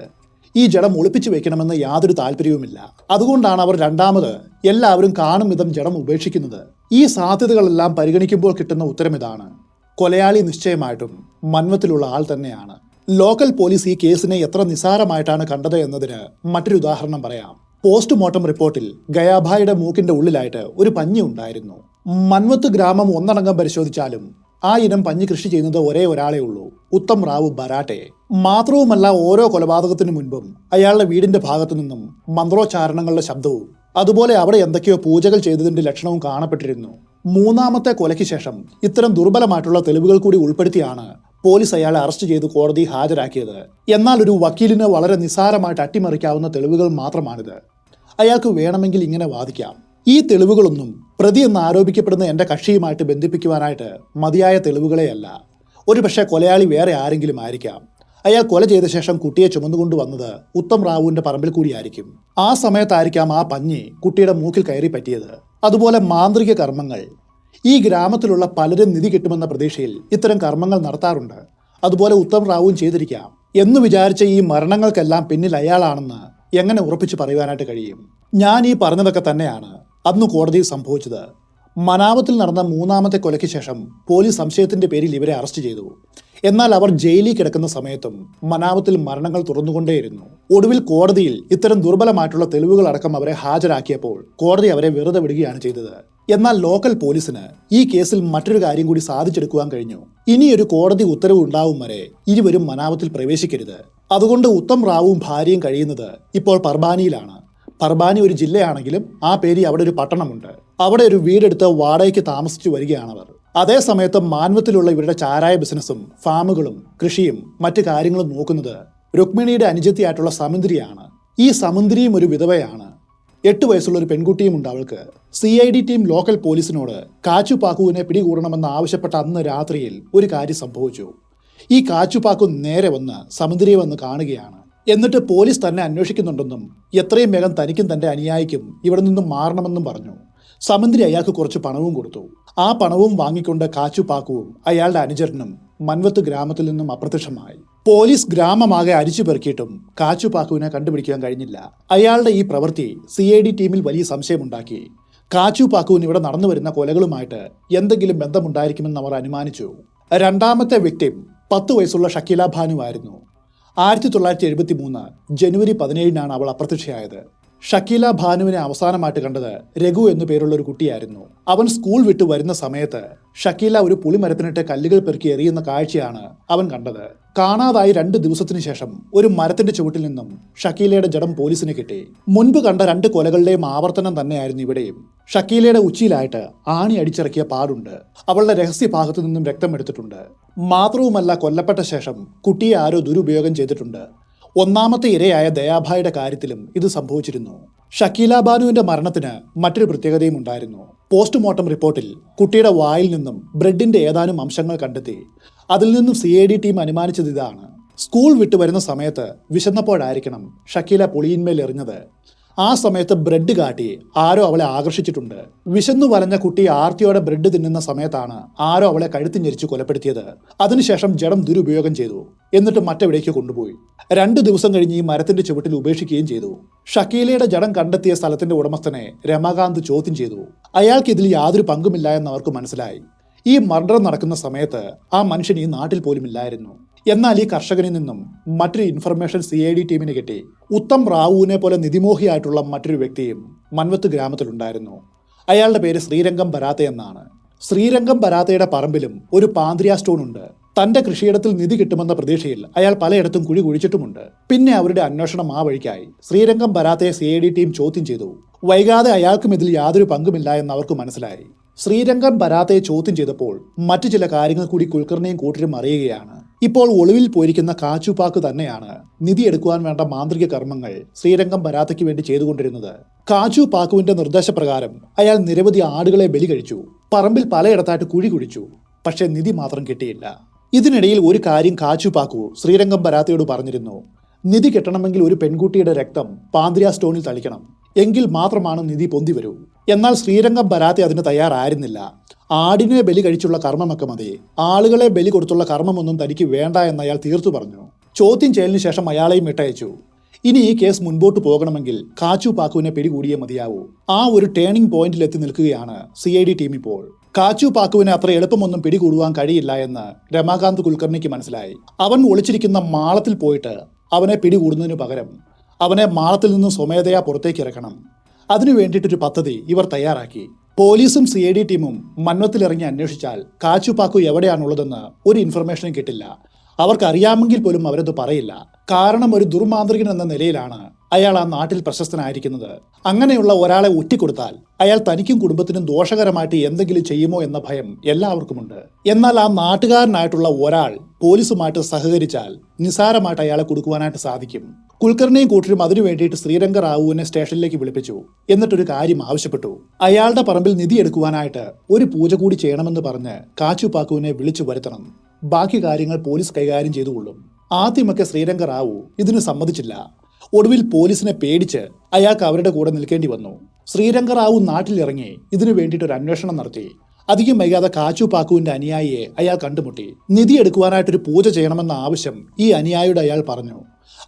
ഈ ജഡം ഒളിപ്പിച്ചു വെക്കണമെന്ന് യാതൊരു താല്പര്യവുമില്ല. അതുകൊണ്ടാണ് അവർ രണ്ടാമത് എല്ലാവരും കാണും വിധം ജഡം ഉപേക്ഷിക്കുന്നത്. ഈ സാധ്യതകളെല്ലാം പരിഗണിക്കുമ്പോൾ കിട്ടുന്ന ഉത്തരം ഇതാണ്: കൊലയാളി നിശ്ചയമായിട്ടും മൻവത്തിലുള്ള ആൾ തന്നെയാണ്. ലോക്കൽ പോലീസ് ഈ കേസിനെ എത്ര നിസ്സാരമായിട്ടാണ് കണ്ടത് എന്നതിന് മറ്റൊരു ഉദാഹരണം പറയാം. പോസ്റ്റ്മോർട്ടം റിപ്പോർട്ടിൽ ഗയാഭായുടെ മൂക്കിന്റെ ഉള്ളിലായിട്ട് ഒരു പഞ്ഞി ഉണ്ടായിരുന്നു. മൻവത്ത് ഗ്രാമം ഒന്നടങ്കം പരിശോധിച്ചാലും ആ ഇനം പഞ്ഞി കൃഷി ചെയ്യുന്നത് ഒരേ ഒരാളെ ഉള്ളൂ, ഉത്തം റാവു ബരാട്ടെ. മാത്രവുമല്ല, ഓരോ കൊലപാതകത്തിനു മുൻപും അയാളുടെ വീടിന്റെ ഭാഗത്തു നിന്നും മന്ത്രോച്ചാരണങ്ങളുടെ ശബ്ദവും അതുപോലെ അവിടെ എന്തൊക്കെയോ പൂജകൾ ചെയ്തതിന്റെ ലക്ഷണവും കാണപ്പെട്ടിരുന്നു. മൂന്നാമത്തെ കൊലയ്ക്ക് ശേഷം ഇത്തരം ദുർബലമായിട്ടുള്ള തെളിവുകൾ കൂടി ഉൾപ്പെടുത്തിയാണ് പോലീസ് അയാളെ അറസ്റ്റ് ചെയ്ത് കോടതി ഹാജരാക്കിയത്. എന്നാൽ ഒരു വക്കീലിന് വളരെ നിസ്സാരമായിട്ട് അട്ടിമറിക്കാവുന്ന തെളിവുകൾ മാത്രമാണിത്. അയാൾക്ക് വേണമെങ്കിൽ ഇങ്ങനെ വാദിക്കാം: ഈ തെളിവുകളൊന്നും പ്രതി എന്ന് ആരോപിക്കപ്പെടുന്ന എൻ്റെ കക്ഷിയുമായിട്ട് ബന്ധിപ്പിക്കുവാനായിട്ട് മതിയായ തെളിവുകളെയല്ല. ഒരു പക്ഷേ കൊലയാളി വേറെ ആരെങ്കിലും ആയിരിക്കാം. അയാൾ കൊല ചെയ്ത ശേഷം കുട്ടിയെ ചുമന്നുകൊണ്ട് വന്നത് ഉത്തം റാവുവിന്റെ പറമ്പിൽ കൂടിയായിരിക്കും. ആ സമയത്തായിരിക്കാം ആ പഞ്ഞി കുട്ടിയുടെ മൂക്കിൽ കയറി പറ്റിയത്. അതുപോലെ മാന്ത്രിക കർമ്മങ്ങൾ ഈ ഗ്രാമത്തിലുള്ള പലരും നിധി കിട്ടുമെന്ന പ്രതീക്ഷയിൽ ഇത്തരം കർമ്മങ്ങൾ നടത്താറുണ്ട്. അതുപോലെ ഉത്തം റാവുവും ചെയ്തിരിക്കാം എന്ന് വിചാരിച്ച ഈ മരണങ്ങൾക്കെല്ലാം പിന്നിൽ അയാളാണെന്ന് എങ്ങനെ ഉറപ്പിച്ച് പറയുവാനായിട്ട് കഴിയും? ഞാൻ ഈ പറഞ്ഞതൊക്കെ തന്നെയാണ് അന്ന് കോടതിയിൽ സംഭവിച്ചത്. മനാവത്തിൽ നടന്ന മൂന്നാമത്തെ കൊലയ്ക്ക് ശേഷം പോലീസ് സംശയത്തിന്റെ പേരിൽ ഇവരെ അറസ്റ്റ് ചെയ്തു. എന്നാൽ അവർ ജയിലിൽ കിടക്കുന്ന സമയത്തും മനാവത്തിൽ മരണങ്ങൾ തുറന്നുകൊണ്ടേയിരുന്നു. ഒടുവിൽ കോടതിയിൽ ഇത്തരം ദുർബലമായിട്ടുള്ള തെളിവുകൾ അടക്കം അവരെ ഹാജരാക്കിയപ്പോൾ കോടതി അവരെ വെറുതെ വിടുകയാണ് ചെയ്തത്. എന്നാൽ ലോക്കൽ പോലീസിന് ഈ കേസിൽ മറ്റൊരു കാര്യം കൂടി സാധിച്ചെടുക്കുവാൻ കഴിഞ്ഞു. ഇനിയൊരു കോടതി ഉത്തരവ് ഉണ്ടാവും വരെ ഇരുവരും മനാവത്തിൽ പ്രവേശിക്കരുത്. അതുകൊണ്ട് ഉത്തം റാവുവും ഭാര്യയും കഴിയുന്നത് ഇപ്പോൾ പർബാനിയിലാണ്. പർബാനി ഒരു ജില്ലയാണെങ്കിലും ആ പേരിൽ അവിടെ ഒരു പട്ടണമുണ്ട്. അവിടെ ഒരു വീടെടുത്ത് വാടകയ്ക്ക് താമസിച്ചു വരികയാണവർ. അതേ സമയത്ത് മാൻവത്തിലുള്ള ഇവരുടെ ചാരായ ബിസിനസ്സും ഫാമുകളും കൃഷിയും മറ്റു കാര്യങ്ങളും നോക്കുന്നത് രുക്മിണിയുടെ അനുജത്തിയായിട്ടുള്ള സമുദ്രിയാണ്. ഈ സമുദ്രിയും ഒരു വിധവയാണ്. 8 വയസ്സുള്ള ഒരു പെൺകുട്ടിയും ഉണ്ട് അവൾക്ക്. CID ടീം ലോക്കൽ പോലീസിനോട് കാച്ചു പാക്കുവിനെ പിടികൂടണമെന്ന് ആവശ്യപ്പെട്ട അന്ന് രാത്രിയിൽ ഒരു കാര്യം സംഭവിച്ചു. ഈ കാച്ചു പാക്കു നേരെ വന്ന് സമുദ്രിയെ വന്ന് കാണുകയാണ്. എന്നിട്ട് പോലീസ് തന്നെ അന്വേഷിക്കുന്നുണ്ടെന്നും എത്രയും വേഗം തനിക്കും തന്റെ അനുയായിക്കും ഇവിടെ നിന്നും മാറണമെന്നും പറഞ്ഞു. സമുദ്രി അയാൾക്ക് കുറച്ച് പണവും കൊടുത്തു. ആ പണവും വാങ്ങിക്കൊണ്ട് കാച്ചു പാക്കുവും അയാളുടെ അനുചരനും മൻവത്ത് ഗ്രാമത്തിൽ നിന്നും അപ്രത്യക്ഷമായി. പോലീസ് ഗ്രാമമാകെ അരിച്ചു പെറുക്കിയിട്ടും കാച്ചു പാക്കുവിനെ കണ്ടുപിടിക്കാൻ കഴിഞ്ഞില്ല. അയാളുടെ ഈ പ്രവൃത്തി CID ടീമിൽ വലിയ സംശയമുണ്ടാക്കി. കാച്ചു പാക്കുവിന് ഇവിടെ നടന്നു വരുന്ന കൊലകളുമായിട്ട് എന്തെങ്കിലും ബന്ധമുണ്ടായിരിക്കുമെന്ന് അവർ അനുമാനിച്ചു. രണ്ടാമത്തെ വ്യക്തിം 10 വയസ്സുള്ള ഷക്കീല ഭാനു ആയിരുന്നു. 1973 ജനുവരി 17 അവൾ അപ്രത്യക്ഷയായത്. ഷക്കീല ഭാനുവിനെ അവസാനമായിട്ട് കണ്ടത് രഘു എന്നു പേരുള്ള ഒരു കുട്ടിയായിരുന്നു. അവൻ സ്കൂൾ വിട്ടു വരുന്ന സമയത്ത് ഷക്കീല ഒരു പുളിമരത്തിനിട്ട് കല്ലുകൾ പെറുക്കി എറിയുന്ന കാഴ്ചയാണ് അവൻ കണ്ടത്. കാണാതായി 2 ദിവസത്തിനു ശേഷം ഒരു മരത്തിന്റെ ചുവട്ടിൽ നിന്നും ഷക്കീലയുടെ ജഡം പോലീസിന് കിട്ടി. മുൻപ് കണ്ട 2 കൊലകളുടെയും ആവർത്തനം തന്നെയായിരുന്നു ഇവിടെയും. ഷക്കീലയുടെ ഉച്ചിയിലായിട്ട് ആണി അടിച്ചിറക്കിയ പാടുണ്ട്. അവളുടെ രഹസ്യഭാഗത്തു നിന്നും രക്തം എടുത്തിട്ടുണ്ട്. മാത്രവുമല്ല, കൊല്ലപ്പെട്ട ശേഷം കുട്ടിയെ ആരോ ദുരുപയോഗം ചെയ്തിട്ടുണ്ട്. ഒന്നാമത്തെ ഇരയായ ദയാഭായുടെ കാര്യത്തിലും ഇത് സംഭവിച്ചിരുന്നു. ഷക്കീല ബാനുവിന്റെ മരണത്തിന് മറ്റൊരു പ്രത്യേകതയും ഉണ്ടായിരുന്നു. പോസ്റ്റ്മോർട്ടം റിപ്പോർട്ടിൽ കുട്ടിയുടെ വായിൽ നിന്നും ബ്രെഡിന്റെ ഏതാനും അംശങ്ങൾ കണ്ടെത്തി. അതിൽ നിന്നും CID ടീം അനുമാനിച്ചത് ഇതാണ്: സ്കൂൾ വിട്ടു വരുന്ന സമയത്ത് വിശന്നപ്പോഴായിരിക്കണം ഷക്കീല പുളിയിന്മേൽ എറിഞ്ഞത്. ആ സമയത്ത് ബ്രെഡ് കാട്ടി ആരോ അവളെ ആകർഷിച്ചിട്ടുണ്ട്. വിശന്നു വലഞ്ഞ കുട്ടി ആർത്തിയോടെ ബ്രെഡ് തിന്നുന്ന സമയത്താണ് ആരോ അവളെ കഴുത്തി ഞെരിച്ച് കൊലപ്പെടുത്തിയത്. അതിനുശേഷം ജഡം ദുരുപയോഗം ചെയ്തു. എന്നിട്ട് മറ്റെവിടേക്ക് കൊണ്ടുപോയി. 2 ദിവസം കഴിഞ്ഞ് ഈ മരത്തിന്റെ ചുവട്ടിൽ ഉപേക്ഷിക്കുകയും ചെയ്തു. ഷക്കീലയുടെ ജഡം കണ്ടെത്തിയ സ്ഥലത്തിന്റെ ഉടമസ്ഥനെ രമാകാന്ത് ചോദ്യം ചെയ്തു. അയാൾക്ക് ഇതിൽ യാതൊരു പങ്കുമില്ല എന്ന് അവർക്ക് മനസ്സിലായി. ഈ മർഡർ നടക്കുന്ന സമയത്ത് ആ മനുഷ്യൻ ഈ നാട്ടിൽ പോലും ഇല്ലായിരുന്നു. എന്നാൽ ഈ കർഷകനിൽ നിന്നും മറ്റൊരു ഇൻഫർമേഷൻ CID ടീമിന് കിട്ടി. ഉത്തം റാവുവിനെ പോലെ നിധിമോഹിയായിട്ടുള്ള മറ്റൊരു വ്യക്തിയും മൻവത്ത് ഗ്രാമത്തിലുണ്ടായിരുന്നു. അയാളുടെ പേര് ശ്രീരംഗം ബരാത്ത എന്നാണ്. ശ്രീരംഗം ബരാത്തയുടെ പറമ്പിലും ഒരു പാന്ത്രിയ സ്റ്റോൺ ഉണ്ട്. തന്റെ കൃഷിയിടത്തിൽ നിധി കിട്ടുമെന്ന പ്രതീക്ഷയിൽ അയാൾ പലയിടത്തും കുഴി കുഴിച്ചിട്ടുമുണ്ട്. പിന്നെ അവരുടെ അന്വേഷണം ആ വഴിക്കായി. ശ്രീരംഗം ബരാത്തയെ CID ടീം ചോദ്യം ചെയ്തു. വൈകാതെ അയാൾക്കും ഇതിൽ യാതൊരു പങ്കുമില്ല എന്ന് അവർക്ക് മനസ്സിലായി. ശ്രീരംഗം ബരാത്തയെ ചോദ്യം ചെയ്തപ്പോൾ മറ്റു ചില കാര്യങ്ങൾ കൂടി കുൽക്കർണിയും കൂട്ടരും അറിയുകയാണ്. ഇപ്പോൾ ഒളിവിൽ പോയിരിക്കുന്ന കാച്ചു പാക്ക് തന്നെയാണ് നിധി എടുക്കുവാൻ വേണ്ട മാന്ത്രിക കർമ്മങ്ങൾ ശ്രീരംഗം ബരാത്തയ്ക്ക് വേണ്ടി ചെയ്തുകൊണ്ടിരുന്നത്. കാച്ചു പാക്കുവിന്റെ നിർദ്ദേശപ്രകാരം അയാൾ നിരവധി ആടുകളെ ബലി കഴിച്ചു. പറമ്പിൽ പലയിടത്തായിട്ട് കുഴി കുഴിച്ചു. പക്ഷെ നിധി മാത്രം കിട്ടിയില്ല. ഇതിനിടയിൽ ഒരു കാര്യം കാച്ചു പാക്കു ശ്രീരംഗം ബരാത്തയോട് പറഞ്ഞിരുന്നു: നിധി കിട്ടണമെങ്കിൽ ഒരു പെൺകുട്ടിയുടെ രക്തം പാന്ത്രിയ സ്റ്റോണിൽ തളിക്കണം. എങ്കിൽ മാത്രമാണ് നിധി പൊന്തി വരൂ. എന്നാൽ ശ്രീരംഗം ബരാത്ത അതിന് തയ്യാറായിരുന്നില്ല. ആടിനെ ബലി കഴിച്ചുള്ള കർമ്മമൊക്കെ മതി, ആളുകളെ ബലി കൊടുത്തുള്ള കർമ്മമൊന്നും തനിക്ക് വേണ്ട എന്ന് അയാൾ തീർത്തു പറഞ്ഞു. ചോദ്യം ചെയ്യലിന് ശേഷം അയാളെയും വിട്ടയച്ചു. ഇനി ഈ കേസ് മുൻപോട്ട് പോകണമെങ്കിൽ കാച്ചു പാക്കുവിനെ പിടികൂടിയേ മതിയാവൂ. ആ ഒരു ടേണിംഗ് പോയിന്റിൽ എത്തി നിൽക്കുകയാണ് CID ടീം ഇപ്പോൾ. കാച്ചു പാക്കുവിനെ അത്ര എളുപ്പമൊന്നും പിടികൂടുവാൻ കഴിയില്ല എന്ന് രമാകാന്ത് കുൽക്കർണിക്ക് മനസ്സിലായി. അവൻ ഒളിച്ചിരിക്കുന്ന മാളത്തിൽ പോയിട്ട് അവനെ പിടികൂടുന്നതിനു പകരം അവനെ മാളത്തിൽ നിന്നും സ്വമേധയാ പുറത്തേക്ക് ഇറക്കണം. അതിനു വേണ്ടിയിട്ടൊരു പദ്ധതി ഇവർ തയ്യാറാക്കി. പോലീസും CID ടീമും മൻവത്തിലിറങ്ങി അന്വേഷിച്ചാൽ കാച്ചു പാക്കു എവിടെയാണുള്ളതെന്ന് ഒരു ഇൻഫർമേഷനും കിട്ടില്ല. അവർക്കറിയാമെങ്കിൽ പോലും അവരത് പറയില്ല. കാരണം ഒരു ദുർമാന്ത്രികൻ എന്ന നിലയിലാണ് അയാൾ ആ നാട്ടിൽ പ്രശസ്തനായിരിക്കുന്നത്. അങ്ങനെയുള്ള ഒരാളെ ഒറ്റിക്കൊടുത്താൽ അയാൾ തനിക്കും കുടുംബത്തിനും ദോഷകരമായിട്ട് എന്തെങ്കിലും ചെയ്യുമോ എന്ന ഭയം എല്ലാവർക്കുമുണ്ട്. എന്നാൽ ആ നാട്ടുകാരനായിട്ടുള്ള ഒരാൾ പോലീസുമായിട്ട് സഹകരിച്ചാൽ നിസാരമായിട്ട് അയാളെ കൊടുക്കുവാനായിട്ട് സാധിക്കും. കുൽക്കർണിയും കൂട്ടരും അതിനു വേണ്ടിയിട്ട് ശ്രീരംഗ റാവുവിനെ സ്റ്റേഷനിലേക്ക് വിളിപ്പിച്ചു. എന്നിട്ടൊരു കാര്യം ആവശ്യപ്പെട്ടു. അയാളുടെ പറമ്പിൽ നിധി എടുക്കുവാനായിട്ട് ഒരു പൂജ കൂടി ചെയ്യണമെന്ന് പറഞ്ഞ് കാച്ചു പാക്കുവിനെ വിളിച്ചു വരുത്തണം. ബാക്കി കാര്യങ്ങൾ പോലീസ് കൈകാര്യം ചെയ്തുകൊള്ളും. ആദ്യമൊക്കെ ശ്രീരംഗ റാവു ഇതിന് സമ്മതിച്ചില്ല. ഒടുവിൽ പോലീസിനെ പേടിച്ച് അയാൾക്ക് അവരുടെ കൂടെ നിൽക്കേണ്ടി വന്നു. ശ്രീരംഗ റാവു നാട്ടിലിറങ്ങി ഇതിനു വേണ്ടിയിട്ട് ഒരു അന്വേഷണം നടത്തി. അധികം വൈകാതെ കാച്ചു പാക്കുവിന്റെ അനുയായിയെ അയാൾ കണ്ടുമുട്ടി. നിധി എടുക്കുവാനായിട്ടൊരു പൂജ ചെയ്യണമെന്ന ആവശ്യം ഈ അനുയായിയുടെ അയാൾ പറഞ്ഞു.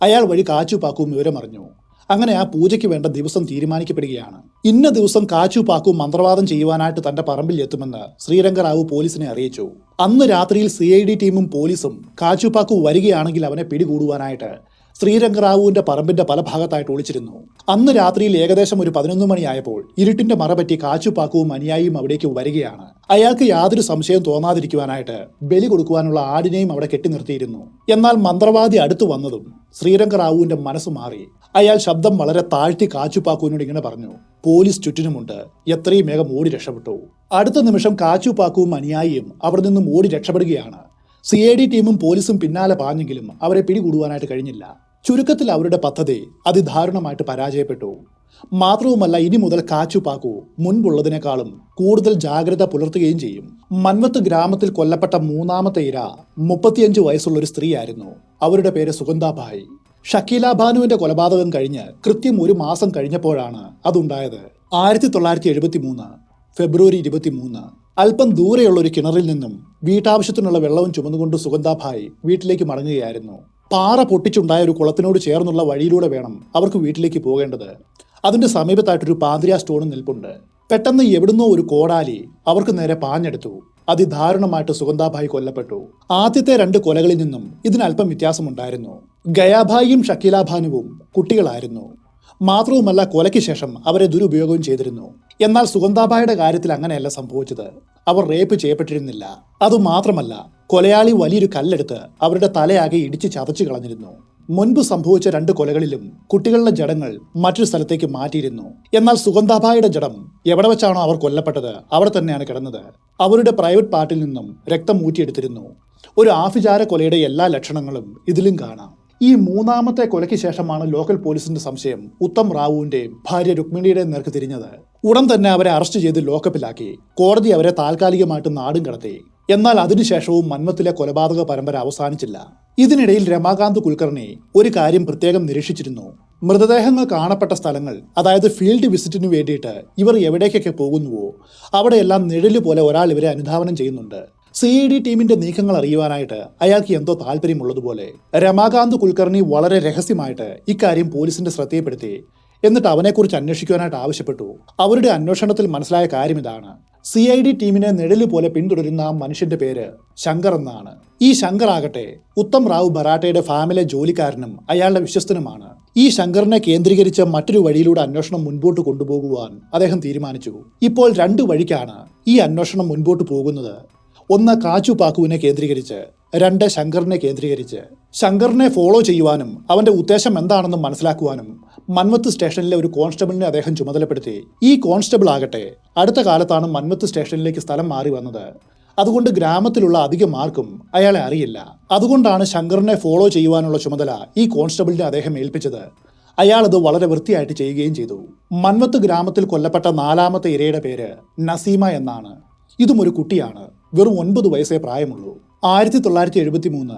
അയാൾ വഴി കാച്ചു പാക്കുവും വിവരമറിഞ്ഞു. അങ്ങനെ ആ പൂജയ്ക്ക് വേണ്ട ദിവസം തീരുമാനിക്കപ്പെടുകയാണ്. ഇന്ന ദിവസം കാച്ചു പാക്കു മന്ത്രവാദം ചെയ്യുവാനായിട്ട് തന്റെ പറമ്പിൽ എത്തുമെന്ന് ശ്രീരംഗറാവു പോലീസിനെ അറിയിച്ചു. അന്ന് രാത്രിയിൽ CID ടീമും പോലീസും കാച്ചു പാക്കു വരികയാണെങ്കിൽ അവനെ പിടികൂടുവാനായിട്ട് ശ്രീരംഗറാവുവിന്റെ പറമ്പിന്റെ പല ഭാഗത്തായിട്ട് ഒളിച്ചിരുന്നു. അന്ന് രാത്രിയിൽ ഏകദേശം ഒരു 11 മണിയായപ്പോൾ ഇരുട്ടിന്റെ മറപറ്റി കാച്ചു പാക്കുവും അനുയായിയും അവിടേക്ക് വരികയാണ്. അയാൾക്ക് യാതൊരു സംശയം തോന്നാതിരിക്കുവാനായിട്ട് ബലി കൊടുക്കുവാനുള്ള ആടിനെയും അവിടെ കെട്ടി നിർത്തിയിരുന്നു. എന്നാൽ മന്ത്രവാദി അടുത്തു വന്നതും ശ്രീരംഗറാവുവിന്റെ മനസ്സ് മാറി. അയാൾ ശബ്ദം വളരെ താഴ്ത്തി കാച്ചുപാക്കുവിനോട് ഇങ്ങനെ പറഞ്ഞു, പോലീസ് ചുറ്റിനുമുണ്ട്, എത്രയും വേഗം ഓടി രക്ഷപ്പെട്ടു. അടുത്ത നിമിഷം കാച്ചുപാക്കുവും അനുയായിയും അവിടെ നിന്നും ഓടി രക്ഷപ്പെടുകയാണ്. CID ടീമും പോലീസും പിന്നാലെ പാഞ്ഞെങ്കിലും അവരെ പിടികൂടുവാനായിട്ട് കഴിഞ്ഞില്ല. ചുരുക്കത്തിൽ അവരുടെ പദ്ധതി അതിദാരുണമായിട്ട് പരാജയപ്പെട്ടു. മാത്രവുമല്ല, ഇനി മുതൽ കാച്ചുപാക്കു മുൻപുള്ളതിനേക്കാളും കൂടുതൽ ജാഗ്രത പുലർത്തുകയും ചെയ്യും. മൻവത്ത് ഗ്രാമത്തിൽ കൊല്ലപ്പെട്ട മൂന്നാമത്തെ ഇര 35 വയസ്സുള്ള ഒരു സ്ത്രീയായിരുന്നു. അവരുടെ പേര് സുഗന്ധാഭായ്. ഷക്കീല ബാനുവിന്റെ കൊലപാതകം കഴിഞ്ഞ് കൃത്യം 1 മാസം കഴിഞ്ഞപ്പോഴാണ് അതുണ്ടായത്. 1973 ഫെബ്രുവരി 23 അല്പം ദൂരെയുള്ള ഒരു കിണറിൽ നിന്നും വീട്ടാവശ്യത്തിനുള്ള വെള്ളവും ചുമന്നുകൊണ്ട് സുഗന്ധാഭായ് വീട്ടിലേക്ക് മടങ്ങുകയായിരുന്നു. പാറ പൊട്ടിച്ചുണ്ടായ ഒരു കുളത്തിനോട് ചേർന്നുള്ള വഴിയിലൂടെ വേണം അവർക്ക് വീട്ടിലേക്ക് പോകേണ്ടത്. അതിന്റെ സമീപത്തായിട്ടൊരു പാതിരിയ സ്റ്റോണും നിൽപ്പുണ്ട്. പെട്ടെന്ന് എവിടുന്നോ ഒരു കോടാലി അവർക്ക് നേരെ പാഞ്ഞെടുത്തു. അതിദാരുണമായിട്ട് സുഗന്ധാഭായ് കൊല്ലപ്പെട്ടു. ആദ്യത്തെ 2 കൊലകളിൽ നിന്നും ഇതിനല്പം വ്യത്യാസമുണ്ടായിരുന്നു. ഗയാഭായിയും ഷക്കീല ബാനുവും കുട്ടികളായിരുന്നു. മാത്രവുമല്ല, കൊലയ്ക്ക് ശേഷം അവരെ ദുരുപയോഗവും ചെയ്തിരുന്നു. എന്നാൽ സുഗന്ധാഭായുടെ കാര്യത്തിൽ അങ്ങനെയല്ല സംഭവിച്ചത്. അവർ റേപ്പ് ചെയ്യപ്പെട്ടിരുന്നില്ല. അതുമാത്രമല്ല, കൊലയാളി വലിയൊരു കല്ലെടുത്ത് അവരുടെ തലയാകെ ഇടിച്ച് ചതച്ചു കളഞ്ഞിരുന്നു. മുൻപ് സംഭവിച്ച 2 കൊലകളിലും കുട്ടികളുടെ ജഡങ്ങൾ മറ്റൊരു സ്ഥലത്തേക്ക് മാറ്റിയിരുന്നു. എന്നാൽ സുഗന്ധാഭായുടെ ജഡം എവിടെ വെച്ചാണോ അവർ കൊല്ലപ്പെട്ടത് അവിടെ തന്നെയാണ് കിടന്നത്. അവരുടെ പ്രൈവറ്റ് പാർട്ടിൽ നിന്നും രക്തം ഊറ്റിയെടുത്തിരുന്നു. ഒരു ആഭിചാര കൊലയുടെ എല്ലാ ലക്ഷണങ്ങളും ഇതിലും കാണാം. ഈ മൂന്നാമത്തെ കൊലയ്ക്ക് ശേഷമാണ് ലോക്കൽ പോലീസിന്റെ സംശയം ഉത്തം റാവുവിന്റെയും ഭാര്യ രുക്മിണിയുടെയും നേർക്ക് തിരിഞ്ഞത്. ഉടൻ തന്നെ അവരെ അറസ്റ്റ് ചെയ്ത് ലോക്കപ്പിലാക്കി. കോടതി അവരെ താൽക്കാലികമായിട്ട് നാടും കടത്തി. എന്നാൽ അതിനുശേഷവും മന്മത്തിലെ കൊലപാതക പരമ്പര അവസാനിച്ചില്ല. ഇതിനിടയിൽ രമാകാന്ത് കുൽക്കർണി ഒരു കാര്യം പ്രത്യേകം നിരീക്ഷിച്ചിരുന്നു. മൃതദേഹങ്ങൾ കാണപ്പെട്ട സ്ഥലങ്ങൾ, അതായത് ഫീൽഡ് വിസിറ്റിനു വേണ്ടിയിട്ട് ഇവർ എവിടേക്കൊക്കെ പോകുന്നുവോ അവിടെയെല്ലാം നിഴല് പോലെ ഒരാൾ ഇവരെ അനുധാവനം ചെയ്യുന്നുണ്ട്. CID ടീമിന്റെ നീക്കങ്ങൾ അറിയുവാനായിട്ട് അയാൾക്ക് എന്തോ താല്പര്യമുള്ളതുപോലെ രമാകാന്ത് കുൽക്കർണി വളരെ രഹസ്യമായിട്ട് ഇക്കാര്യം പോലീസിന്റെ ശ്രദ്ധയിൽപ്പെടുത്തി. എന്നിട്ട് അവനെക്കുറിച്ച് അന്വേഷിക്കുവാനായിട്ട് ആവശ്യപ്പെട്ടു. അവരുടെ അന്വേഷണത്തിൽ മനസ്സിലായ കാര്യം ഇതാണ്. CID ടീമിനെ നിഴല് പോലെ പിന്തുടരുന്ന ആ മനുഷ്യന്റെ പേര് ശങ്കർ എന്നാണ്. ഈ ശങ്കർ ആകട്ടെ ഉത്തം റാവു ബറാട്ടയുടെ ഫാമിലെ ജോലിക്കാരനും അയാളുടെ വിശ്വസ്തനുമാണ്. ഈ ശങ്കറിനെ കേന്ദ്രീകരിച്ച് മറ്റൊരു വഴിയിലൂടെ അന്വേഷണം മുൻപോട്ട് കൊണ്ടുപോകുവാൻ അദ്ദേഹം തീരുമാനിച്ചു. ഇപ്പോൾ 2 വഴിക്കാണ് ഈ അന്വേഷണം മുൻപോട്ട് പോകുന്നത്. 1 കാച്ചു പാക്കുവിനെ കേന്ദ്രീകരിച്ച്, 2 ശങ്കറിനെ കേന്ദ്രീകരിച്ച്. ശങ്കറിനെ ഫോളോ ചെയ്യുവാനും അവന്റെ ഉദ്ദേശം എന്താണെന്ന് മനസ്സിലാക്കുവാനും മൻവത്ത് സ്റ്റേഷനിലെ ഒരു കോൺസ്റ്റബിളിനെ അദ്ദേഹം ചുമതലപ്പെടുത്തി. ഈ കോൺസ്റ്റബിൾ ആകട്ടെ അടുത്ത കാലത്താണ് മൻവത്ത് സ്റ്റേഷനിലേക്ക് സ്ഥലം മാറി വന്നത്. അതുകൊണ്ട് ഗ്രാമത്തിലുള്ള അധികം ആർക്കും അയാളെ അറിയില്ല. അതുകൊണ്ടാണ് ശങ്കറിനെ ഫോളോ ചെയ്യുവാനുള്ള ചുമതല ഈ കോൺസ്റ്റബിളിനെ അദ്ദേഹം ഏൽപ്പിച്ചത്. അയാൾ അത് വളരെ വൃത്തിയായിട്ട് ചെയ്യുകയും ചെയ്തു. മൻവത്ത് ഗ്രാമത്തിൽ കൊല്ലപ്പെട്ട 4ാമത്തെ ഇരയുടെ പേര് നസീമ എന്നാണ്. ഇതും ഒരു കുട്ടിയാണ്. വെറും 9 വയസ്സേ പ്രായമുള്ളൂ. 1973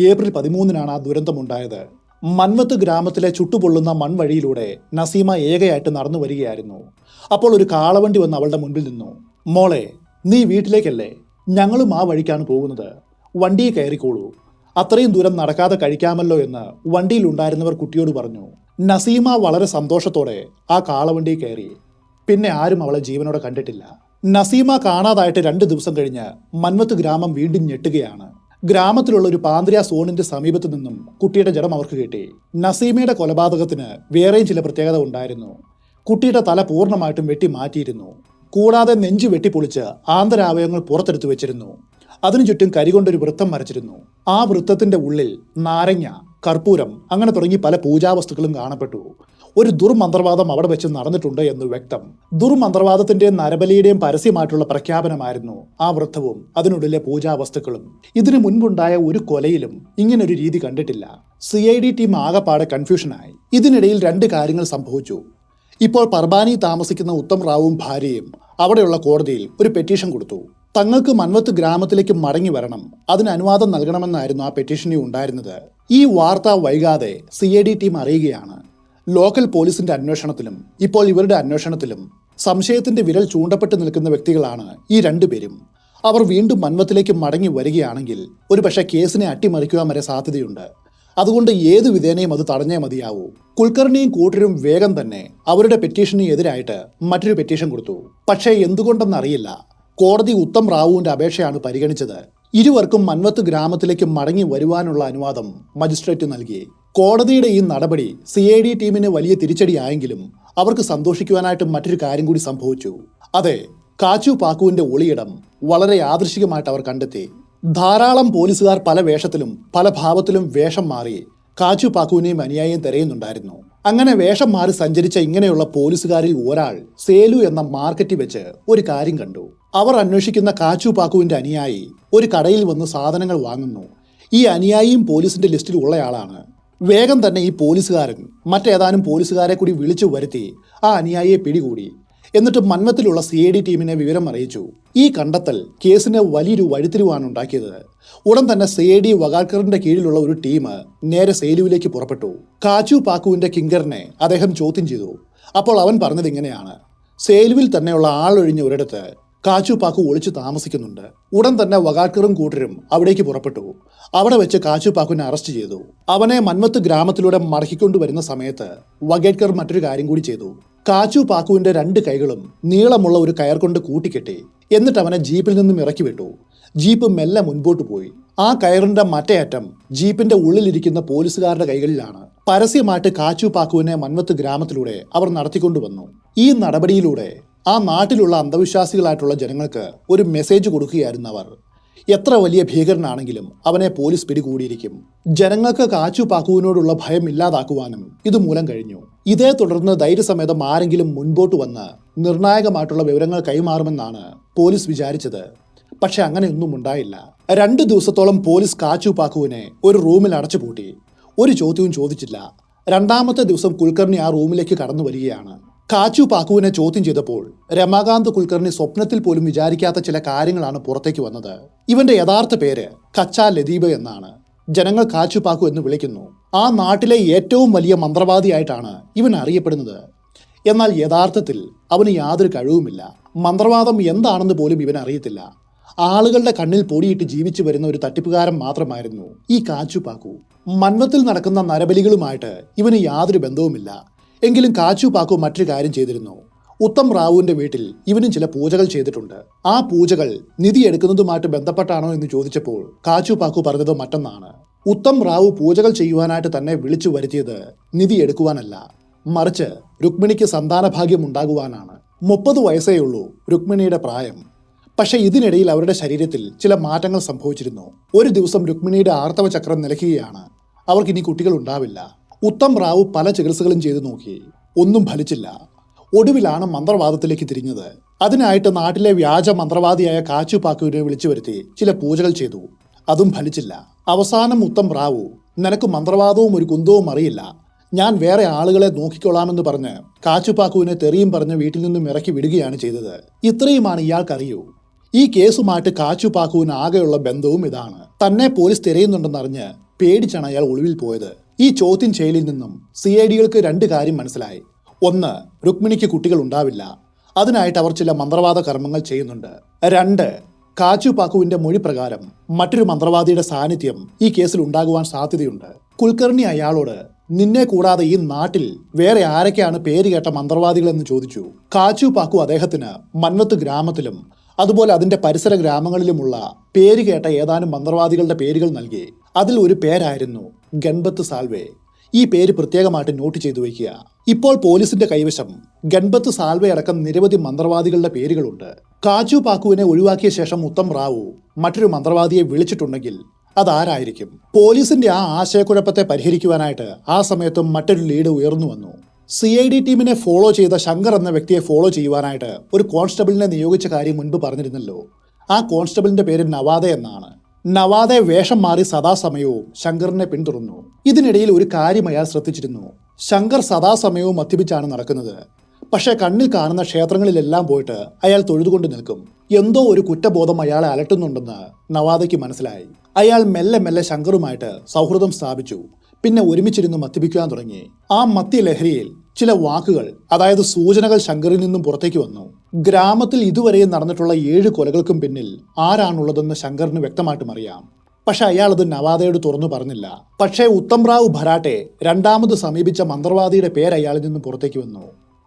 ഏപ്രിൽ 13 ആ ദുരന്തമുണ്ടായത്. മൻവത്ത് ഗ്രാമത്തിലെ ചുട്ടുപൊള്ളുന്ന മൺവഴിയിലൂടെ നസീമ ഏകയായിട്ട് നടന്നു വരികയായിരുന്നു. അപ്പോൾ ഒരു കാളവണ്ടി വന്ന് അവളുടെ മുൻപിൽ നിന്നു. മോളെ, നീ വീട്ടിലേക്കല്ലേ? ഞങ്ങളും ആ വഴിക്കാണ് പോകുന്നത്. വണ്ടിയിൽ കയറിക്കോളൂ. അത്രയും ദൂരം നടക്കാതെ കഴിക്കാമല്ലോ എന്ന് വണ്ടിയിലുണ്ടായിരുന്നവർ കുട്ടിയോട് പറഞ്ഞു. നസീമ വളരെ സന്തോഷത്തോടെ ആ കാളവണ്ടിയിൽ കയറി. പിന്നെ ആരും അവളെ ജീവനോടെ കണ്ടിട്ടില്ല. നസീമ കാണാതായിട്ട് 2 ദിവസം കഴിഞ്ഞ് മൻവത്ത് ഗ്രാമം വീണ്ടും ഞെട്ടുകയാണ്. ഗ്രാമത്തിലുള്ള ഒരു പാന്ത്രിയ സോണിന്റെ സമീപത്ത് നിന്നും കുട്ടിയുടെ ജഡം അവർക്ക് കിട്ടി. നസീമയുടെ കൊലപാതകത്തിന് വേറെയും ചില പ്രത്യേകത ഉണ്ടായിരുന്നു. കുട്ടിയുടെ തല പൂർണ്ണമായിട്ടും വെട്ടി മാറ്റിയിരുന്നു. കൂടാതെ നെഞ്ചു വെട്ടിപ്പൊളിച്ച് ആന്തരാവയവങ്ങൾ പുറത്തെടുത്തു വെച്ചിരുന്നു. അതിനു ചുറ്റും കരികൊണ്ടൊരു വൃത്തം വരച്ചിരുന്നു. ആ വൃത്തത്തിന്റെ ഉള്ളിൽ നാരങ്ങ, കർപ്പൂരം അങ്ങനെ തുടങ്ങി പല പൂജാവസ്തുക്കളും കാണപ്പെട്ടു. ഒരു ദുർമന്ത്രവാദം അവിടെ വെച്ച് നടന്നിട്ടുണ്ട് എന്ന് വ്യക്തം. ദുർമന്ത്രവാദത്തിന്റെയും നരബലിയുടെയും പരസ്യമായിട്ടുള്ള പ്രഖ്യാപനമായിരുന്നു ആ വൃത്തവും അതിനുള്ളിലെ പൂജാവസ്തുക്കളും. ഇതിനു മുൻപുണ്ടായ ഒരു കൊലയിലും ഇങ്ങനൊരു രീതി കണ്ടിട്ടില്ല. CID ടീം ആകെപ്പാടെ കൺഫ്യൂഷനായി. ഇതിനിടയിൽ 2 കാര്യങ്ങൾ സംഭവിച്ചു. ഇപ്പോൾ പർബാനി താമസിക്കുന്ന ഉത്തം റാവുവും ഭാര്യയും അവിടെയുള്ള കോടതിയിൽ ഒരു പെറ്റീഷൻ കൊടുത്തു. തങ്ങൾക്ക് മൻവത്ത് ഗ്രാമത്തിലേക്ക് മടങ്ങി വരണം, അതിന് അനുവാദം നൽകണമെന്നായിരുന്നു ആ പെറ്റീഷനിൽ ഉണ്ടായിരുന്നത്. ഈ വാർത്ത വൈകാതെ CID ടീം അറിയുകയാണ്. ലോക്കൽ പോലീസിന്റെ അന്വേഷണത്തിലും ഇപ്പോൾ ഇവരുടെ അന്വേഷണത്തിലും സംശയത്തിന്റെ വിരൽ ചൂണ്ടപ്പെട്ട് നിൽക്കുന്ന വ്യക്തികളാണ് ഈ 2 പേരും. അവർ വീണ്ടും മൻവത്തിലേക്ക് മടങ്ങി വരികയാണെങ്കിൽ ഒരുപക്ഷെ കേസിനെ അട്ടിമറിക്കുവാൻ വരെ സാധ്യതയുണ്ട്. അതുകൊണ്ട് ഏതു വിധേനയും അത് തടഞ്ഞേ മതിയാവൂ. കുൽക്കർണിയും കൂട്ടരും വേഗം തന്നെ അവരുടെ പെറ്റീഷന് എതിരായിട്ട് മറ്റൊരു പെറ്റീഷൻ കൊടുത്തു. പക്ഷേ എന്തുകൊണ്ടെന്നറിയില്ല, കോടതി ഉത്തം റാവുവിന്റെ അപേക്ഷയാണ് പരിഗണിച്ചത്. ഇരുവർക്കും മൻവത്ത് ഗ്രാമത്തിലേക്ക് മടങ്ങി വരുവാനുള്ള അനുവാദം മജിസ്ട്രേറ്റ് നൽകി. കോടതിയുടെ ഈ നടപടി CID ടീമിന് വലിയ തിരിച്ചടിയായെങ്കിലും അവർക്ക് സന്തോഷിക്കുവാനായിട്ട് മറ്റൊരു കാര്യം കൂടി സംഭവിച്ചു. അതെ, കാച്ചു പാക്കുവിന്റെ ഒളിയിടം വളരെ യാദൃശികമായിട്ട് അവർ കണ്ടെത്തി. ധാരാളം പോലീസുകാർ പല വേഷത്തിലും പല ഭാവത്തിലും വേഷം മാറി കാച്ചു പാക്കുവിനെയും അനുയായിയും തിരയുന്നുണ്ടായിരുന്നു. അങ്ങനെ വേഷം മാറി സഞ്ചരിച്ച ഇങ്ങനെയുള്ള പോലീസുകാരിൽ ഒരാൾ സേലു എന്ന മാർക്കറ്റിൽ വെച്ച് ഒരു കാര്യം കണ്ടു. അവർ അന്വേഷിക്കുന്ന കാച്ചു പാക്കുവിന്റെ അനുയായി ഒരു കടയിൽ വന്ന് സാധനങ്ങൾ വാങ്ങുന്നു. ഈ അനുയായിയും പോലീസിന്റെ ലിസ്റ്റിൽ ഉള്ളയാളാണ്. വേഗം തന്നെ ഈ പോലീസുകാരൻ മറ്റേതാനും പോലീസുകാരെ കൂടി വിളിച്ചു വരുത്തി ആ അനുയായിയെ പിടികൂടി. എന്നിട്ട് മൻവത്തിലുള്ള CID ടീമിനെ വിവരം അറിയിച്ചു. ഈ കണ്ടെത്തൽ കേസിന് വലിയൊരു വഴിത്തിരിവാണ് ഉണ്ടാക്കിയത്. ഉടൻ തന്നെ CID വഗാൽക്കറിന്റെ കീഴിലുള്ള ഒരു ടീം നേരെ സേലുവിലേക്ക് പുറപ്പെട്ടു. കാച്ചു പാക്കുവിന്റെ കിങ്കറിനെ അദ്ദേഹം ചോദ്യം ചെയ്തു. അപ്പോൾ അവൻ പറഞ്ഞത് ഇങ്ങനെയാണ്: സേലുവിൽ തന്നെയുള്ള ആളൊഴിഞ്ഞ ഒരിടത്ത് കാച്ചു പാക്കു ഒളിച്ചു താമസിക്കുന്നുണ്ട്. ഉടൻ തന്നെ വഗാൽക്കറും കൂട്ടരും അവിടേക്ക് പുറപ്പെട്ടു. അവിടെ വെച്ച് കാച്ചു പാക്കുവിനെ അറസ്റ്റ് ചെയ്തു. അവനെ മൻവത്ത് ഗ്രാമത്തിലൂടെ മടക്കിക്കൊണ്ടുവരുന്ന സമയത്ത് വഗേൽക്കർ മറ്റൊരു കാര്യം കൂടി ചെയ്തു. കാച്ചു പാക്കുവിന്റെ 2 കൈകളും നീളമുള്ള ഒരു കയർ കൊണ്ട് കൂട്ടിക്കെട്ടി. എന്നിട്ട് അവനെ ജീപ്പിൽ നിന്നും ഇറക്കി വിട്ടു. ജീപ്പ് മെല്ലെ മുൻപോട്ട് പോയി. ആ കയറിന്റെ മറ്റേ അറ്റം ജീപ്പിന്റെ ഉള്ളിലിരിക്കുന്ന പോലീസുകാരുടെ കൈകളിലാണ്. പരസ്യമായിട്ട് കാച്ചു പാക്കുവിനെ മൻവത്ത് ഗ്രാമത്തിലൂടെ അവർ നടത്തിക്കൊണ്ടുവന്നു. ഈ നടപടിയിലൂടെ ആ നാട്ടിലുള്ള അന്ധവിശ്വാസികളായിട്ടുള്ള ജനങ്ങൾക്ക് ഒരു മെസ്സേജ് കൊടുക്കുകയായിരുന്നു അവർ. എത്ര വലിയ ഭീകരനാണെങ്കിലും അവനെ പോലീസ് പിടികൂടിയിരിക്കും. ജനങ്ങൾക്ക് കാച്ചു പാക്കുവിനോടുള്ള ഭയം ഇല്ലാതാക്കുവാനും ഇതുമൂലം കഴിഞ്ഞു. ഇതേ തുടർന്ന് ധൈര്യസമേതം ആരെങ്കിലും മുൻപോട്ട് വന്ന് നിർണായകമായിട്ടുള്ള വിവരങ്ങൾ കൈമാറുമെന്നാണ് പോലീസ് വിചാരിച്ചത്. പക്ഷെ അങ്ങനെയൊന്നും ഉണ്ടായില്ല. 2 ദിവസത്തോളം പോലീസ് കാച്ചു പാക്കുവിനെ ഒരു റൂമിൽ അടച്ചുപൂട്ടി. ഒരു ചോദ്യവും ചോദിച്ചില്ല. 2ാമത്തെ ദിവസം കുൽക്കർണി ആ റൂമിലേക്ക് കടന്നു വരികയാണ്. കാച്ചു പാക്കുവിനെ ചോദ്യം ചെയ്തപ്പോൾ രമാകാന്ത് കുൽക്കർണി സ്വപ്നത്തിൽ പോലും വിചാരിക്കാത്ത ചില കാര്യങ്ങളാണ് പുറത്തേക്ക് വന്നത്. ഇവന്റെ യഥാർത്ഥ പേര് കച്ചാ ലതീബ് എന്നാണ്. ജനങ്ങൾ കാച്ചു പാക്കു എന്ന് വിളിക്കുന്നു. ആ നാട്ടിലെ ഏറ്റവും വലിയ മന്ത്രവാദിയായിട്ടാണ് ഇവൻ അറിയപ്പെടുന്നത്. എന്നാൽ യഥാർത്ഥത്തിൽ അവന് യാതൊരു കഴിവുമില്ല. മന്ത്രവാദം എന്താണെന്ന് പോലും ഇവൻ അറിയത്തില്ല. ആളുകളുടെ കണ്ണിൽ പൊടിയിട്ട് ജീവിച്ചു വരുന്ന ഒരു തട്ടിപ്പുകാരൻ മാത്രമായിരുന്നു ഈ കാച്ചു പാക്കു. മൻവത്തിൽ നടക്കുന്ന നരബലികളുമായിട്ട് ഇവന് യാതൊരു ബന്ധവുമില്ല. എങ്കിലും കാച്ചു പാക്കു മറ്റൊരു കാര്യം ചെയ്തിരുന്നു. ഉത്തം റാവുവിന്റെ വീട്ടിൽ ഇവനും ചില പൂജകൾ ചെയ്തിട്ടുണ്ട്. ആ പൂജകൾ നിധി എടുക്കുന്നതുമായിട്ട് ബന്ധപ്പെട്ടാണോ എന്ന് ചോദിച്ചപ്പോൾ കാച്ചു പാക്കു പറഞ്ഞത് മറ്റൊന്നാണ്. ഉത്തം റാവു പൂജകൾ ചെയ്യുവാനായിട്ട് തന്നെ വിളിച്ചു വരുത്തിയത് നിധി എടുക്കുവാനല്ല, മറിച്ച് രുക്മിണിക്ക് സന്താനഭാഗ്യം ഉണ്ടാകുവാനാണ്. 30 വയസ്സേ ഉള്ളൂ രുക്മിണിയുടെ പ്രായം. പക്ഷെ ഇതിനിടയിൽ അവരുടെ ശരീരത്തിൽ ചില മാറ്റങ്ങൾ സംഭവിച്ചിരുന്നു. ഒരു ദിവസം രുക്മിണിയുടെ ആർത്തവ ചക്രം നിലയ്ക്കുകയാണ്. അവർക്കിനി കുട്ടികൾ ഉണ്ടാവില്ല. ഉത്തം റാവു പല ചികിത്സകളും ചെയ്തു നോക്കി. ഒന്നും ഫലിച്ചില്ല. ഒടുവിലാണ് മന്ത്രവാദത്തിലേക്ക് തിരിഞ്ഞത്. അതിനായിട്ട് നാട്ടിലെ വ്യാജ മന്ത്രവാദിയായ കാച്ചു പാക്കുവിനെ വിളിച്ചു വരുത്തി ചില പൂജകൾ ചെയ്തു. അതും ഫലിച്ചില്ല. അവസാനം ഉത്തം റാവു, നിനക്ക് മന്ത്രവാദവും ഒരു കുന്തവും അറിയില്ല, ഞാൻ വേറെ ആളുകളെ നോക്കിക്കൊള്ളാമെന്ന് പറഞ്ഞ് കാച്ചു പാക്കുവിനെ തെറിയും പറഞ്ഞ് വീട്ടിൽ നിന്നും ഇറക്കി വിടുകയാണ് ചെയ്തത്. ഇത്രയുമാണ് ഇയാൾക്കറിയൂ. ഈ കേസുമായിട്ട് കാച്ചു പാക്കുവിന് ആകെയുള്ള ബന്ധവും ഇതാണ്. തന്നെ പോലീസ് തിരയുന്നുണ്ടെന്നറിഞ്ഞ് പേടിച്ചാണ് അയാൾ ഒളിവിൽ പോയത്. ഈ ചോദ്യം ചെയ്യലിൽ നിന്നും CIDകൾക്ക് 2 കാര്യം മനസ്സിലായി. ഒന്ന്, രുക്മിണിക്ക് കുട്ടികൾ ഉണ്ടാവില്ല. അതിനായിട്ട് അവർ ചില മന്ത്രവാദ കർമ്മങ്ങൾ ചെയ്യുന്നുണ്ട്. 2, കാച്ചു പാക്കുവിന്റെ മൊഴി പ്രകാരം മറ്റൊരു മന്ത്രവാദിയുടെ സാന്നിധ്യം ഈ കേസിൽ ഉണ്ടാകുവാൻ സാധ്യതയുണ്ട്. കുൽക്കർണി അയാളോട്, നിന്നെ കൂടാതെ ഈ നാട്ടിൽ വേറെ ആരൊക്കെയാണ് പേര് കേട്ട മന്ത്രവാദികളെന്ന് ചോദിച്ചു. കാച്ചു പാക്കു അദ്ദേഹത്തിന് മൻവത്ത് ഗ്രാമത്തിലും അതുപോലെ അതിന്റെ പരിസര ഗ്രാമങ്ങളിലുമുള്ള പേര് കേട്ട ഏതാനും മന്ത്രവാദികളുടെ പേരുകൾ നൽകി. അതിൽ ഒരു പേരായിരുന്നു ഗൺപത്ത് സാൽവേ. ഈ പേര് പ്രത്യേകമായിട്ട് നോട്ട് ചെയ്തു വയ്ക്കുക. ഇപ്പോൾ പോലീസിന്റെ കൈവശം ഗൺപത്ത് സാൽവേ അടക്കം നിരവധി മന്ത്രവാദികളുടെ പേരുകളുണ്ട്. കാച്ചു പാക്കുവിനെ ഒഴിവാക്കിയ ശേഷം ഉത്തം റാവു മറ്റൊരു മന്ത്രവാദിയെ വിളിച്ചിട്ടുണ്ടെങ്കിൽ അതാരായിരിക്കും? പോലീസിന്റെ ആ ആശയക്കുഴപ്പത്തെ പരിഹരിക്കുവാനായിട്ട് ആ സമയത്തും മറ്റൊരു ലീഡ് ഉയർന്നു വന്നു. CID ടീമിനെ ഫോളോ ചെയ്ത ശങ്കർ എന്ന വ്യക്തിയെ ഫോളോ ചെയ്യുവാനായിട്ട് ഒരു കോൺസ്റ്റബിളിനെ നിയോഗിച്ച കാര്യം മുൻപ് പറഞ്ഞിരുന്നല്ലോ. ആ കോൺസ്റ്റബിളിന്റെ പേര് നവാദെ എന്നാണ്. നവാദെ വേഷം മാറി സദാസമയവും ശങ്കറിനെ പിന്തുടർന്നു. ഇതിനിടയിൽ ഒരു കാര്യം അയാൾ ശ്രദ്ധിച്ചിരുന്നു. ശങ്കർ സദാസമയവും മദ്യപിച്ചാണ് നടക്കുന്നത്. പക്ഷേ കണ്ണിൽ കാണുന്ന ക്ഷേത്രങ്ങളിലെല്ലാം പോയിട്ട് അയാൾ തൊഴുതുകൊണ്ട് നിൽക്കും. എന്തോ ഒരു കുറ്റബോധം അയാളെ അലട്ടുന്നുണ്ടെന്ന് നവാദയ്ക്ക് മനസ്സിലായി. അയാൾ മെല്ലെ മെല്ലെ ശങ്കറുമായിട്ട് സൗഹൃദം സ്ഥാപിച്ചു. പിന്നെ ഒരുമിച്ചിരുന്ന് മദ്യപിക്കാൻ തുടങ്ങി. ആ മദ്യലഹരിയിൽ ചില വാക്കുകൾ, അതായത് സൂചനകൾ ശങ്കറിൽ നിന്നും പുറത്തേക്ക് വന്നു. ഗ്രാമത്തിൽ ഇതുവരെയും നടന്നിട്ടുള്ള 7 കൊലകൾക്കും പിന്നിൽ ആരാണുള്ളതെന്ന് ശങ്കറിന് വ്യക്തമായിട്ടും അറിയാം. പക്ഷെ അയാൾ അത് നവാദയോട് തുറന്നു പറഞ്ഞില്ല. പക്ഷേ ഉത്തംറാവു ഭരാട്ടെ രണ്ടാമത് സമീപിച്ച മന്ത്രവാദിയുടെ പേര് അയാളിൽ നിന്നും പുറത്തേക്ക് വന്നു.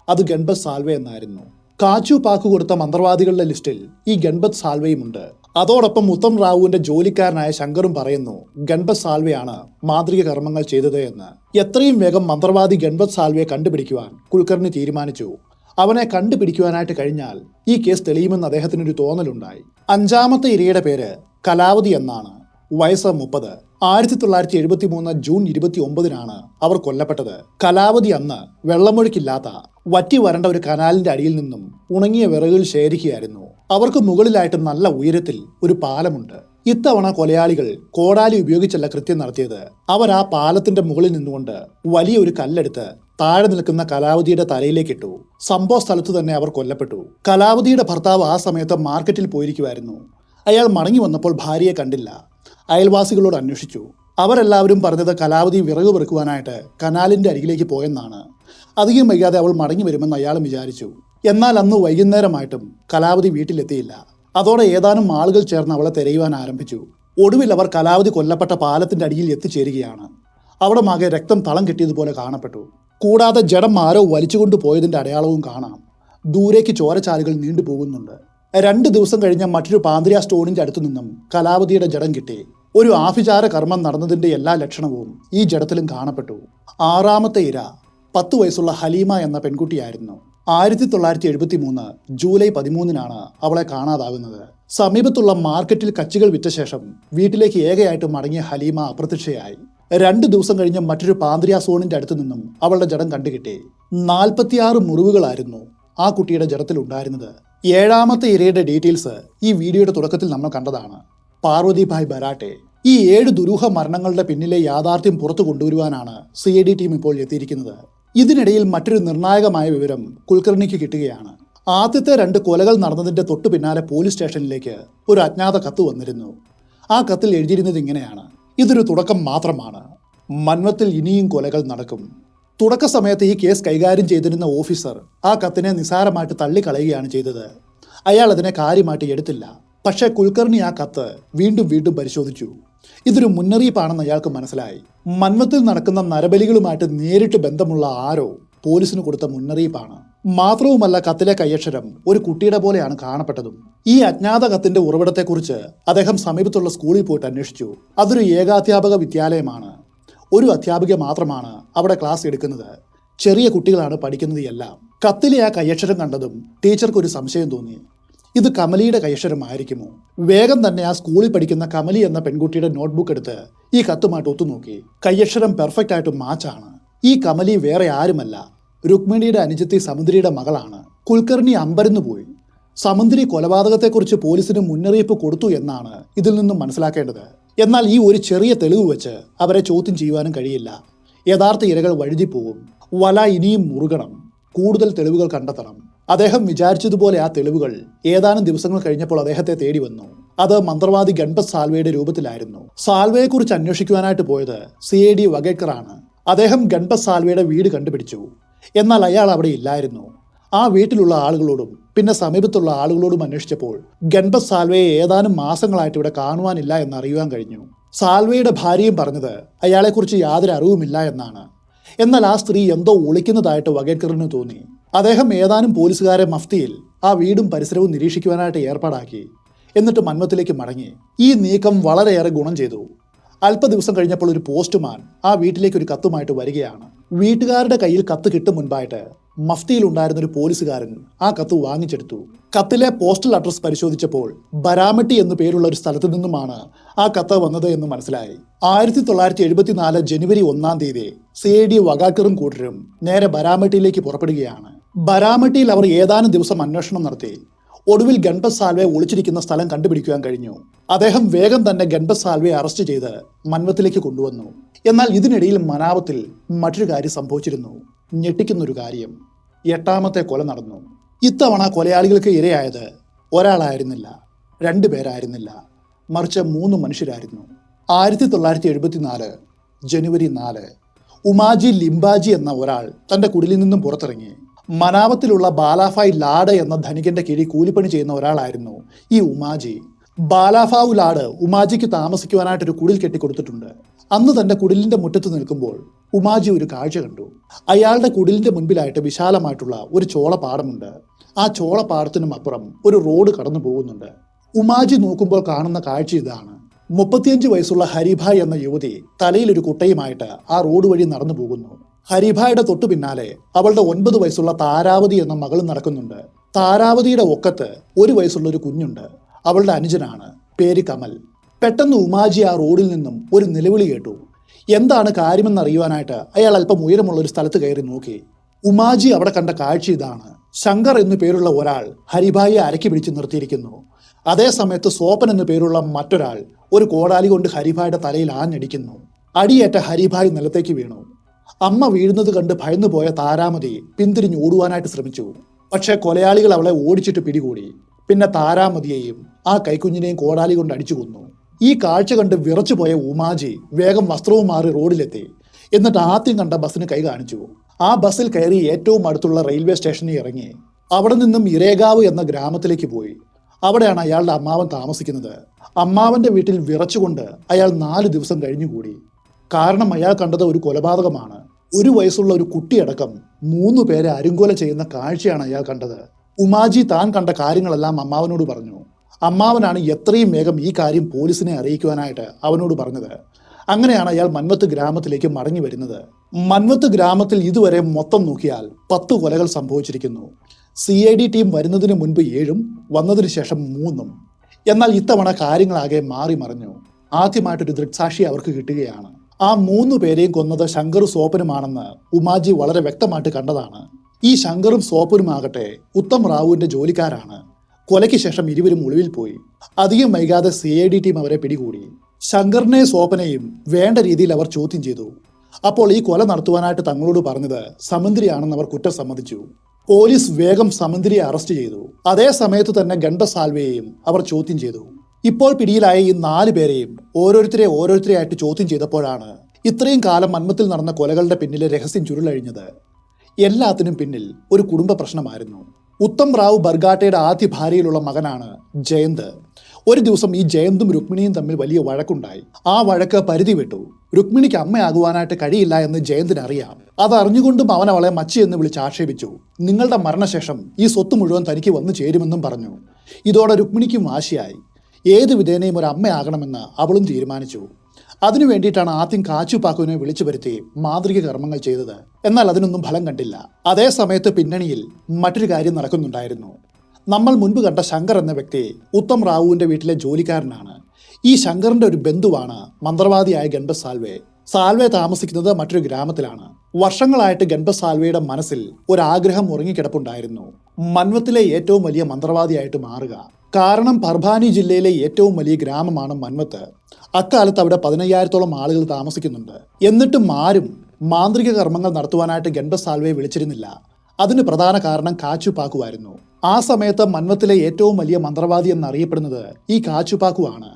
അത് ഗൺപത് സാൽവെ എന്നായിരുന്നു. കാച്ചു പാക്കു കൊടുത്ത മന്ത്രവാദികളുടെ ലിസ്റ്റിൽ ഈ ഗൺപത് സാൽവെയുമുണ്ട്. അതോടൊപ്പം ഉത്തം റാവുവിന്റെ ജോലിക്കാരനായ ശങ്കറും പറയുന്നു ഗൺപത് സാൽവെയാണ് മാന്ത്രിക കർമ്മങ്ങൾ ചെയ്തത് എന്ന്. എത്രയും വേഗം മന്ത്രവാദി ഗൺപത് സാൽവെയെ കണ്ടുപിടിക്കുവാൻ കുൽക്കർണി തീരുമാനിച്ചു. അവനെ കണ്ടുപിടിക്കുവാനായിട്ട് കഴിഞ്ഞാൽ ഈ കേസ് തെളിയുമെന്ന് അദ്ദേഹത്തിനൊരു തോന്നലുണ്ടായി. അഞ്ചാമത്തെ ഇരയുടെ പേര് കലാവതി എന്നാണ്. വയസ്സ് 30. 1973 ജൂൺ 29 അവർ കൊല്ലപ്പെട്ടത്. കലാവതി അന്ന് വെള്ളമൊഴുക്കില്ലാത്ത വറ്റി വരണ്ട ഒരു കനാലിന്റെ അടിയിൽ നിന്നും ഉണങ്ങിയ വിറകുകൾ ശേഖരിക്കുകയായിരുന്നു. അവർക്ക് മുകളിലായിട്ട് നല്ല ഉയരത്തിൽ ഒരു പാലമുണ്ട്. ഇത്തവണ കൊലയാളികൾ കോടാലി ഉപയോഗിച്ചല്ല കൃത്യം നടത്തിയത്. അവർ ആ പാലത്തിന്റെ മുകളിൽ നിന്നുകൊണ്ട് വലിയൊരു കല്ലെടുത്ത് താഴെ നിൽക്കുന്ന കലാവതിയുടെ തലയിലേക്കിട്ടു. സംഭവ സ്ഥലത്ത് തന്നെ അവർ കൊല്ലപ്പെട്ടു. കലാവതിയുടെ ഭർത്താവ് ആ സമയത്ത് മാർക്കറ്റിൽ പോയിരിക്കുമായിരുന്നു. അയാൾ മടങ്ങി വന്നപ്പോൾ ഭാര്യയെ കണ്ടില്ല. അയൽവാസികളോട് അന്വേഷിച്ചു. അവരെല്ലാവരും പറഞ്ഞത് കലാവതി വിറക് പെറുക്കുവാനായിട്ട് കനാലിന്റെ അരികിലേക്ക് പോയെന്നാണ്. അധികം വൈകാതെ അവൾ മടങ്ങി വരുമെന്ന് അയാളും വിചാരിച്ചു. എന്നാൽ അന്ന് വൈകുന്നേരമായിട്ടും കലാവതി വീട്ടിലെത്തിയില്ല. അതോടെ ഏതാനും ആളുകൾ ചേർന്ന് അവളെ തിരയുവാൻ ആരംഭിച്ചു. ഒടുവിൽ അവർ കലാവതി കൊല്ലപ്പെട്ട പാലത്തിന്റെ അടിയിൽ എത്തിച്ചേരുകയാണ്. അവിടെ ആകെ രക്തം തളം കെട്ടിയതുപോലെ കാണപ്പെട്ടു. കൂടാതെ ജഡം ആരോ വലിച്ചുകൊണ്ടു പോയതിന്റെ അടയാളവും കാണാം. ദൂരേക്ക് ചോരച്ചാലുകൾ നീണ്ടുപോകുന്നുണ്ട്. 2 ദിവസം കഴിഞ്ഞ മറ്റൊരു പാന്ത്രിയ സ്റ്റോണിന്റെ അടുത്തു നിന്നും കലാവതിയുടെ ജഡം കിട്ടി. ഒരു ആഭിചാര കർമ്മം നടന്നതിന്റെ എല്ലാ ലക്ഷണവും ഈ ജഡത്തിലും കാണപ്പെട്ടു. 6ാമത്തെ ഇര 10 വയസ്സുള്ള ഹലീമ എന്ന പെൺകുട്ടിയായിരുന്നു. 1973 ജൂലൈ 13 അവളെ കാണാതാകുന്നത്. സമീപത്തുള്ള മാർക്കറ്റിൽ കച്ചികൾ വിറ്റ ശേഷം വീട്ടിലേക്ക് ഏകയായിട്ട് മടങ്ങിയ ഹലീമ അപ്രത്യക്ഷയായി. 2 ദിവസം കഴിഞ്ഞ് മറ്റൊരു പാന്ത്രിയ സോണിന്റെ അടുത്തു നിന്നും അവളുടെ ജഡം കണ്ടുകിട്ടി. 46 മുറിവുകളായിരുന്നു ആ കുട്ടിയുടെ ജഡത്തിൽ ഉണ്ടായിരുന്നത്. 7ാമത്തെ ഇരയുടെ ഡീറ്റെയിൽസ് ഈ വീഡിയോയുടെ തുടക്കത്തിൽ നമ്മൾ കണ്ടതാണ്. പാർവതി ഭായ് ബരാട്ടെ. ഈ 7 ദുരൂഹ മരണങ്ങളുടെ പിന്നിലെ യാഥാർത്ഥ്യം പുറത്തു കൊണ്ടുവരുവാനാണ് CID ടീം ഇപ്പോൾ എത്തിയിരിക്കുന്നത്. ഇതിനിടയിൽ മറ്റൊരു നിർണായകമായ വിവരം കുൽക്കർണിക്ക് കിട്ടുകയാണ്. ആദ്യത്തെ 2 കൊലകൾ നടന്നതിന്റെ തൊട്ടു പിന്നാലെ പോലീസ് സ്റ്റേഷനിലേക്ക് ഒരു അജ്ഞാത കത്ത് വന്നിരുന്നു. ആ കത്തിൽ എഴുതിയിരുന്നത് ഇങ്ങനെയാണ്: ഇതൊരു തുടക്കം മാത്രമാണ്. മൻവത്തിൽ ഇനിയും കൊലകൾ നടക്കും. തുടക്ക സമയത്ത് ഈ കേസ് കൈകാര്യം ചെയ്തിരുന്ന ഓഫീസർ ആ കത്തിനെ നിസാരമായിട്ട് തള്ളിക്കളയുകയാണ് ചെയ്തത്. അയാൾ അതിനെ കാര്യമായിട്ട് എടുത്തില്ല. പക്ഷേ കുൽക്കർണി ആ കത്ത് വീണ്ടും വീണ്ടും പരിശോധിച്ചു. ഇതൊരു മുന്നറിയിപ്പാണെന്ന് അയാൾക്ക് മനസ്സിലായി. മൻവത്തിൽ നടക്കുന്ന നരബലികളുമായിട്ട് നേരിട്ട് ബന്ധമുള്ള ആരോ പോലീസിന് കൊടുത്ത മുന്നറിയിപ്പാണ്. മാത്രവുമല്ല, കത്തിലെ കയ്യക്ഷരം ഒരു കുട്ടിയുടെ പോലെയാണ് കാണപ്പെട്ടതും. ഈ അജ്ഞാത കത്തിന്റെ ഉറവിടത്തെക്കുറിച്ച് അദ്ദേഹം സമീപത്തുള്ള സ്കൂളിൽ പോയിട്ട് അന്വേഷിച്ചു. അതൊരു ഏകാധ്യാപക വിദ്യാലയമാണ്. ഒരു അധ്യാപിക മാത്രമാണ് അവിടെ ക്ലാസ് എടുക്കുന്നത്. ചെറിയ കുട്ടികളാണ് പഠിക്കുന്നത് എല്ലാം. കത്തിലെ ആ കയ്യക്ഷരം കണ്ടതും ടീച്ചർക്ക് ഒരു സംശയം തോന്നി. ഇത് കമലിയുടെ കയ്യക്ഷരമായിരിക്കുമോ? വേഗം തന്നെ ആ സ്കൂളിൽ പഠിക്കുന്ന കമലി എന്ന പെൺകുട്ടിയുടെ നോട്ട്ബുക്ക് എടുത്ത് ഈ കത്തുമായിട്ട് ഒത്തുനോക്കി. കയ്യക്ഷരം പെർഫെക്റ്റ് ആയിട്ട് മാച്ചാണ്. ഈ കമലി വേറെ ആരുമല്ല, രുക്മിണിയുടെ അനുജത്തി സമുദ്രിയുടെ മകളാണ്. കുൽക്കർണി അമ്പരന്നു പോയി. സമുദ്രി കൊലപാതകത്തെക്കുറിച്ച് പോലീസിന് മുന്നറിയിപ്പ് കൊടുത്തു എന്നാണ് ഇതിൽ നിന്നും മനസ്സിലാക്കേണ്ടത്. എന്നാൽ ഈ ഒരു ചെറിയ തെളിവ് വെച്ച് അവരെ ചോദ്യം ചെയ്യുവാനും കഴിയില്ല. യഥാർത്ഥ ഇരകൾ വഴുതിപ്പോകും. വല ഇനിയും മുറുകണം. കൂടുതൽ തെളിവുകൾ കണ്ടെത്തണം. അദ്ദേഹം വിചാരിച്ചതുപോലെ ആ തെളിവുകൾ ഏതാനും ദിവസങ്ങൾ കഴിഞ്ഞപ്പോൾ അദ്ദേഹത്തെ തേടി വന്നു. അത് മന്ത്രവാദി ഗൺപത് സാൽവെയുടെ രൂപത്തിലായിരുന്നു. സാൽവയെക്കുറിച്ച് അന്വേഷിക്കുവാനായിട്ട് പോയത് CID വഗേക്കറാണ്. അദ്ദേഹം ഗൺപത് സാൽവെയുടെ വീട് കണ്ടുപിടിച്ചു. എന്നാൽ അയാൾ അവിടെ ഇല്ലായിരുന്നു. ആ വീട്ടിലുള്ള ആളുകളോടും പിന്നെ സമീപത്തുള്ള ആളുകളോടും അന്വേഷിച്ചപ്പോൾ ഗൺപത് സാൽവയെ ഏതാനും മാസങ്ങളായിട്ട് ഇവിടെ കാണുവാനില്ല എന്നറിയുവാൻ കഴിഞ്ഞു. സാൽവയുടെ ഭാര്യയും പറഞ്ഞത് അയാളെക്കുറിച്ച് യാതൊരു അറിവുമില്ല എന്നാണ്. എന്നാൽ ആ സ്ത്രീ എന്തോ ഒളിക്കുന്നതായിട്ട് വഗേക്കറിന് തോന്നി. അദ്ദേഹം ഏതാനും പോലീസുകാരെ മഫ്തിയിൽ ആ വീടും പരിസരവും നിരീക്ഷിക്കുവാനായിട്ട് ഏർപ്പാടാക്കി. എന്നിട്ട് മന്മത്തിലേക്ക് മടങ്ങി. ഈ നീക്കം വളരെയേറെ ഗുണം ചെയ്തു. അല്പ ദിവസം കഴിഞ്ഞപ്പോൾ ഒരു പോസ്റ്റ്മാൻ ആ വീട്ടിലേക്ക് ഒരു കത്തുമായിട്ട് വരികയാണ്. വീട്ടുകാരുടെ കയ്യിൽ കത്ത് കിട്ടും മുൻപായിട്ട് മഫ്തിയിൽ ഉണ്ടായിരുന്ന ഒരു പോലീസുകാരൻ ആ കത്ത് വാങ്ങിച്ചെടുത്തു. കത്തിലെ പോസ്റ്റൽ അഡ്രസ് പരിശോധിച്ചപ്പോൾ ബരാമട്ടി എന്നു പേരുള്ള ഒരു സ്ഥലത്തു നിന്നുമാണ് ആ കത്ത് വന്നത് എന്ന് മനസ്സിലായി. 1974 ജനുവരി 1 CID വഗാക്കറും കൂട്ടരും നേരെ ബരാമട്ടിയിലേക്ക് പുറപ്പെടുകയാണ്. ബരാമട്ടിയിൽ അവർ ഏതാനും ദിവസം അന്വേഷണം നടത്തി. ഒടുവിൽ ഗൺപത് സാൽവെ ഒളിച്ചിരിക്കുന്ന സ്ഥലം കണ്ടുപിടിക്കുവാൻ കഴിഞ്ഞു. അദ്ദേഹം വേഗം തന്നെ ഗൺപത് സാൽവെ അറസ്റ്റ് ചെയ്ത് മൻവത്തിലേക്ക് കൊണ്ടുവന്നു. എന്നാൽ ഇതിനിടയിൽ മനാവത്തിൽ മറ്റൊരു കാര്യം സംഭവിച്ചിരുന്നു. ഞെട്ടിക്കുന്നൊരു കാര്യം. 8ാമത്തെ കൊല നടന്നു. ഇത്തവണ കൊലയാളികൾക്ക് ഇരയായത് ഒരാളായിരുന്നില്ല, 2 പേരായിരുന്നില്ല, മറിച്ച് 3 മനുഷ്യരായിരുന്നു. 1974 ജനുവരി 4 ഉമാജി ലിംബാജി എന്ന ഒരാൾ തൻ്റെ കുടിലിൽ നിന്നും പുറത്തിറങ്ങി. മനാവത്തിലുള്ള ബാലാഫായ് ലാഡ് എന്ന ധനികന്റെ കീഴിൽ കൂലിപ്പണി ചെയ്യുന്ന ഒരാളായിരുന്നു ഈ ഉമാജി. ബാലാഫാവുലാട് ഉമാജിക്ക് താമസിക്കുവാനായിട്ടൊരു കുടിൽ കെട്ടിക്കൊടുത്തിട്ടുണ്ട്. അന്ന് തന്റെ കുടിലിന്റെ മുറ്റത്ത് നിൽക്കുമ്പോൾ ഉമാജി ഒരു കാഴ്ച കണ്ടു. അയാളുടെ കുടിലിന്റെ മുൻപിലായിട്ട് വിശാലമായിട്ടുള്ള ഒരു ചോളപ്പാടമുണ്ട്. ആ ചോളപ്പാടത്തിനും അപ്പുറം ഒരു റോഡ് കടന്നു പോകുന്നുണ്ട്. ഉമാജി നോക്കുമ്പോൾ കാണുന്ന കാഴ്ച ഇതാണ്. 35 വയസ്സുള്ള ഹരിഭായ് എന്ന യുവതി തലയിൽ ഒരു കുട്ടയുമായിട്ട് ആ റോഡ് വഴി നടന്നു പോകുന്നു. ഹരിഭായുടെ തൊട്ടു പിന്നാലെ അവളുടെ 9 വയസ്സുള്ള താരാവതി എന്ന മകൾ നടക്കുന്നുണ്ട്. താരാവതിയുടെ ഒക്കത്ത് 1 വയസ്സുള്ള ഒരു കുഞ്ഞുണ്ട്. അവളുടെ അനുജനാണ്, പേര് കമൽ. പെട്ടെന്ന് ഉമാജി ആ റോഡിൽ നിന്നും ഒരു നിലവിളി കേട്ടു. എന്താണ് കാര്യമെന്നറിയുവാനായിട്ട് അയാൾ അല്പം ഉയരമുള്ള ഒരു സ്ഥലത്ത് കയറി നോക്കി. ഉമാജി അവിടെ കണ്ട കാഴ്ച ഇതാണ്. ശങ്കർ എന്നു പേരുള്ള ഒരാൾ ഹരിഭായിയെ അരക്കി പിടിച്ച് നിർത്തിയിരിക്കുന്നു. അതേ സമയത്ത് സോപ്പൻ എന്നു പേരുള്ള മറ്റൊരാൾ ഒരു കോടാലി കൊണ്ട് ഹരിഭായുടെ തലയിൽ ആഞ്ഞടിക്കുന്നു. അടിയേറ്റ ഹരിഭായ് നിലത്തേക്ക് വീണു. അമ്മ വീഴുന്നത് കണ്ട് ഭയന്നു പോയ താരാമതി പിന്തിരിഞ്ഞ് ഓടുവാനായിട്ട് ശ്രമിച്ചു. പക്ഷേ കൊലയാളികൾ അവളെ ഓടിച്ചിട്ട് പിടികൂടി. പിന്നെ താരാമതിയെയും ആ കൈക്കുഞ്ഞിനെയും കോടാലി കൊണ്ട് അടിച്ചു കൊന്നു. ഈ കാഴ്ച കണ്ട് വിറച്ചുപോയ ഉമാജി വേഗം വസ്ത്രവും മാറി റോഡിലെത്തി. എന്നിട്ട് ആദ്യം കണ്ട ബസ്സിന് കൈ കാണിച്ചു. ആ ബസ്സിൽ കയറി ഏറ്റവും അടുത്തുള്ള റെയിൽവേ സ്റ്റേഷനിൽ ഇറങ്ങി അവിടെ നിന്നും ഇരേഗാവ് എന്ന ഗ്രാമത്തിലേക്ക് പോയി. അവിടെയാണ് അയാളുടെ അമ്മാവൻ താമസിക്കുന്നത്. അമ്മാവന്റെ വീട്ടിൽ വിറച്ചുകൊണ്ട് അയാൾ 4 ദിവസം കഴിഞ്ഞുകൂടി. കാരണം അയാൾ കണ്ടത് ഒരു കൊലപാതകമാണ്. 1 വയസ്സുള്ള ഒരു കുട്ടിയടക്കം 3 പേരെ അരുങ്കൊല ചെയ്യുന്ന കാഴ്ചയാണ് അയാൾ കണ്ടത്. ഉമാജി താൻ കണ്ട കാര്യങ്ങളെല്ലാം അമ്മാവനോട് പറഞ്ഞു. അമ്മാവനാണ് എത്രയും വേഗം ഈ കാര്യം പോലീസിനെ അറിയിക്കുവാനായിട്ട് അവനോട് പറഞ്ഞത്. അങ്ങനെയാണ് അയാൾ മൻവത്ത് ഗ്രാമത്തിലേക്ക് മടങ്ങി വരുന്നത്. മൻവത്ത് ഗ്രാമത്തിൽ ഇതുവരെ മൊത്തം നോക്കിയാൽ 10 കൊലകൾ സംഭവിച്ചിരിക്കുന്നു. CID ടീം വരുന്നതിന് മുൻപ് 7ഉം വന്നതിന് ശേഷം 3ഉം. എന്നാൽ ഇത്തവണ കാര്യങ്ങളാകെ മാറി മറിഞ്ഞു. ആദ്യമായിട്ടൊരു ദൃക്സാക്ഷി അവർക്ക് കിട്ടുകയാണ്. ആ 3 പേരെയും കൊന്നത് ശങ്കറും സോപ്പനുമാണെന്ന് ഉമാജി വളരെ വ്യക്തമായിട്ട് കണ്ടതാണ്. ഈ ശങ്കറും സോപ്പനുമാകട്ടെ ഉത്തം റാവുവിന്റെ ജോലിക്കാരാണ്. കൊലയ്ക്ക് ശേഷം ഇരുവരും ഒളിവിൽ പോയി. അധികം വൈകാതെ CID ടീം അവരെ പിടികൂടി. ശങ്കറിനെയും സോപ്പനെയും വേണ്ട രീതിയിൽ അവർ ചോദ്യം ചെയ്തു. അപ്പോൾ ഈ കൊല നടത്തുവാനായിട്ട് തങ്ങളോട് പറഞ്ഞത് സമന്ത്രിയാണെന്ന് അവർ കുറ്റം സമ്മതിച്ചു. പോലീസ് വേഗം സമന്ത്രിയെ അറസ്റ്റ് ചെയ്തു. അതേ സമയത്ത് തന്നെ ഗണ്ടസാൽവയെയും അവർ ചോദ്യം ചെയ്തു. ഇപ്പോൾ പിടിയിലായ ഈ 4 പേരെയും ഓരോരുത്തരെയായിട്ട് ചോദ്യം ചെയ്തപ്പോഴാണ് ഇത്രയും കാലം മന്മത്തിൽ നടന്ന കൊലകളുടെ പിന്നിലെ രഹസ്യം ചുരുളഴിഞ്ഞത്. എല്ലാത്തിനും പിന്നിൽ ഒരു കുടുംബ പ്രശ്നമായിരുന്നു. ഉത്തം റാവു ബർഗാട്ടയുടെ ആദ്യ ഭാര്യയിലുള്ള മകനാണ് ജയന്ത്. ഒരു ദിവസം ഈ ജയന്തും രുക്മിണിയും തമ്മിൽ വലിയ വഴക്കുണ്ടായി. ആ വഴക്ക് പരിധി വിട്ടു. രുക്മിണിക്ക് അമ്മയാകുവാനായിട്ട് കഴിയില്ല എന്ന് ജയന്തിന് അറിയാം. അതറിഞ്ഞുകൊണ്ടും അവൻ അവളെ മച്ചി എന്ന് വിളിച്ച് ആക്ഷേപിച്ചു. നിങ്ങളുടെ മരണശേഷം ഈ സ്വത്ത് മുഴുവൻ തനിക്ക് വന്നു ചേരുമെന്നും പറഞ്ഞു. ഇതോടെ രുക്മിണിക്കും വാശിയായി. ഏത് വിധേനയും ഒരു അമ്മയാകണമെന്ന് അവളും തീരുമാനിച്ചു. അതിനു വേണ്ടിയിട്ടാണ് ആദ്യം കാച്ചു പാക്കുവിനെ വിളിച്ചു വരുത്തി മാന്ത്രിക കർമ്മങ്ങൾ ചെയ്തത്. എന്നാൽ അതിനൊന്നും ഫലം കണ്ടില്ല. അതേ സമയത്ത് പിന്നണിയിൽ മറ്റൊരു കാര്യം നടക്കുന്നുണ്ടായിരുന്നു. നമ്മൾ മുൻപ് കണ്ട ശങ്കർ എന്ന വ്യക്തി ഉത്തം റാവുവിന്റെ വീട്ടിലെ ജോലിക്കാരനാണ്. ഈ ശങ്കറിന്റെ ഒരു ബന്ധുവാണ് മന്ത്രവാദിയായ ഗൺപത് സാൽവെ. സാൽവെ താമസിക്കുന്നത് മറ്റൊരു ഗ്രാമത്തിലാണ്. വർഷങ്ങളായിട്ട് ഗൺപത് സാൽവയുടെ മനസ്സിൽ ഒരാഗ്രഹം ഉറങ്ങിക്കിടപ്പുണ്ടായിരുന്നു. മൻവത്തിലെ ഏറ്റവും വലിയ മന്ത്രവാദിയായിട്ട് മാറുക. കാരണം പർഭാനി ജില്ലയിലെ ഏറ്റവും വലിയ ഗ്രാമമാണ് മൻവത്ത്. അക്കാലത്ത് അവിടെ 15,000-ഓളം ആളുകൾ താമസിക്കുന്നുണ്ട്. എന്നിട്ടും ആരും മാന്ത്രിക കർമ്മങ്ങൾ നടത്തുവാനായിട്ട് ഗൺപത് സാൽവയെ വിളിച്ചിരുന്നില്ല. അതിന് പ്രധാന കാരണം കാച്ചു പാക്കുവായിരുന്നു. ആ സമയത്ത് മൻവത്തിലെ ഏറ്റവും വലിയ മന്ത്രവാദി എന്നറിയപ്പെടുന്നത് ഈ കാച്ചു പാക്കു ആണ്.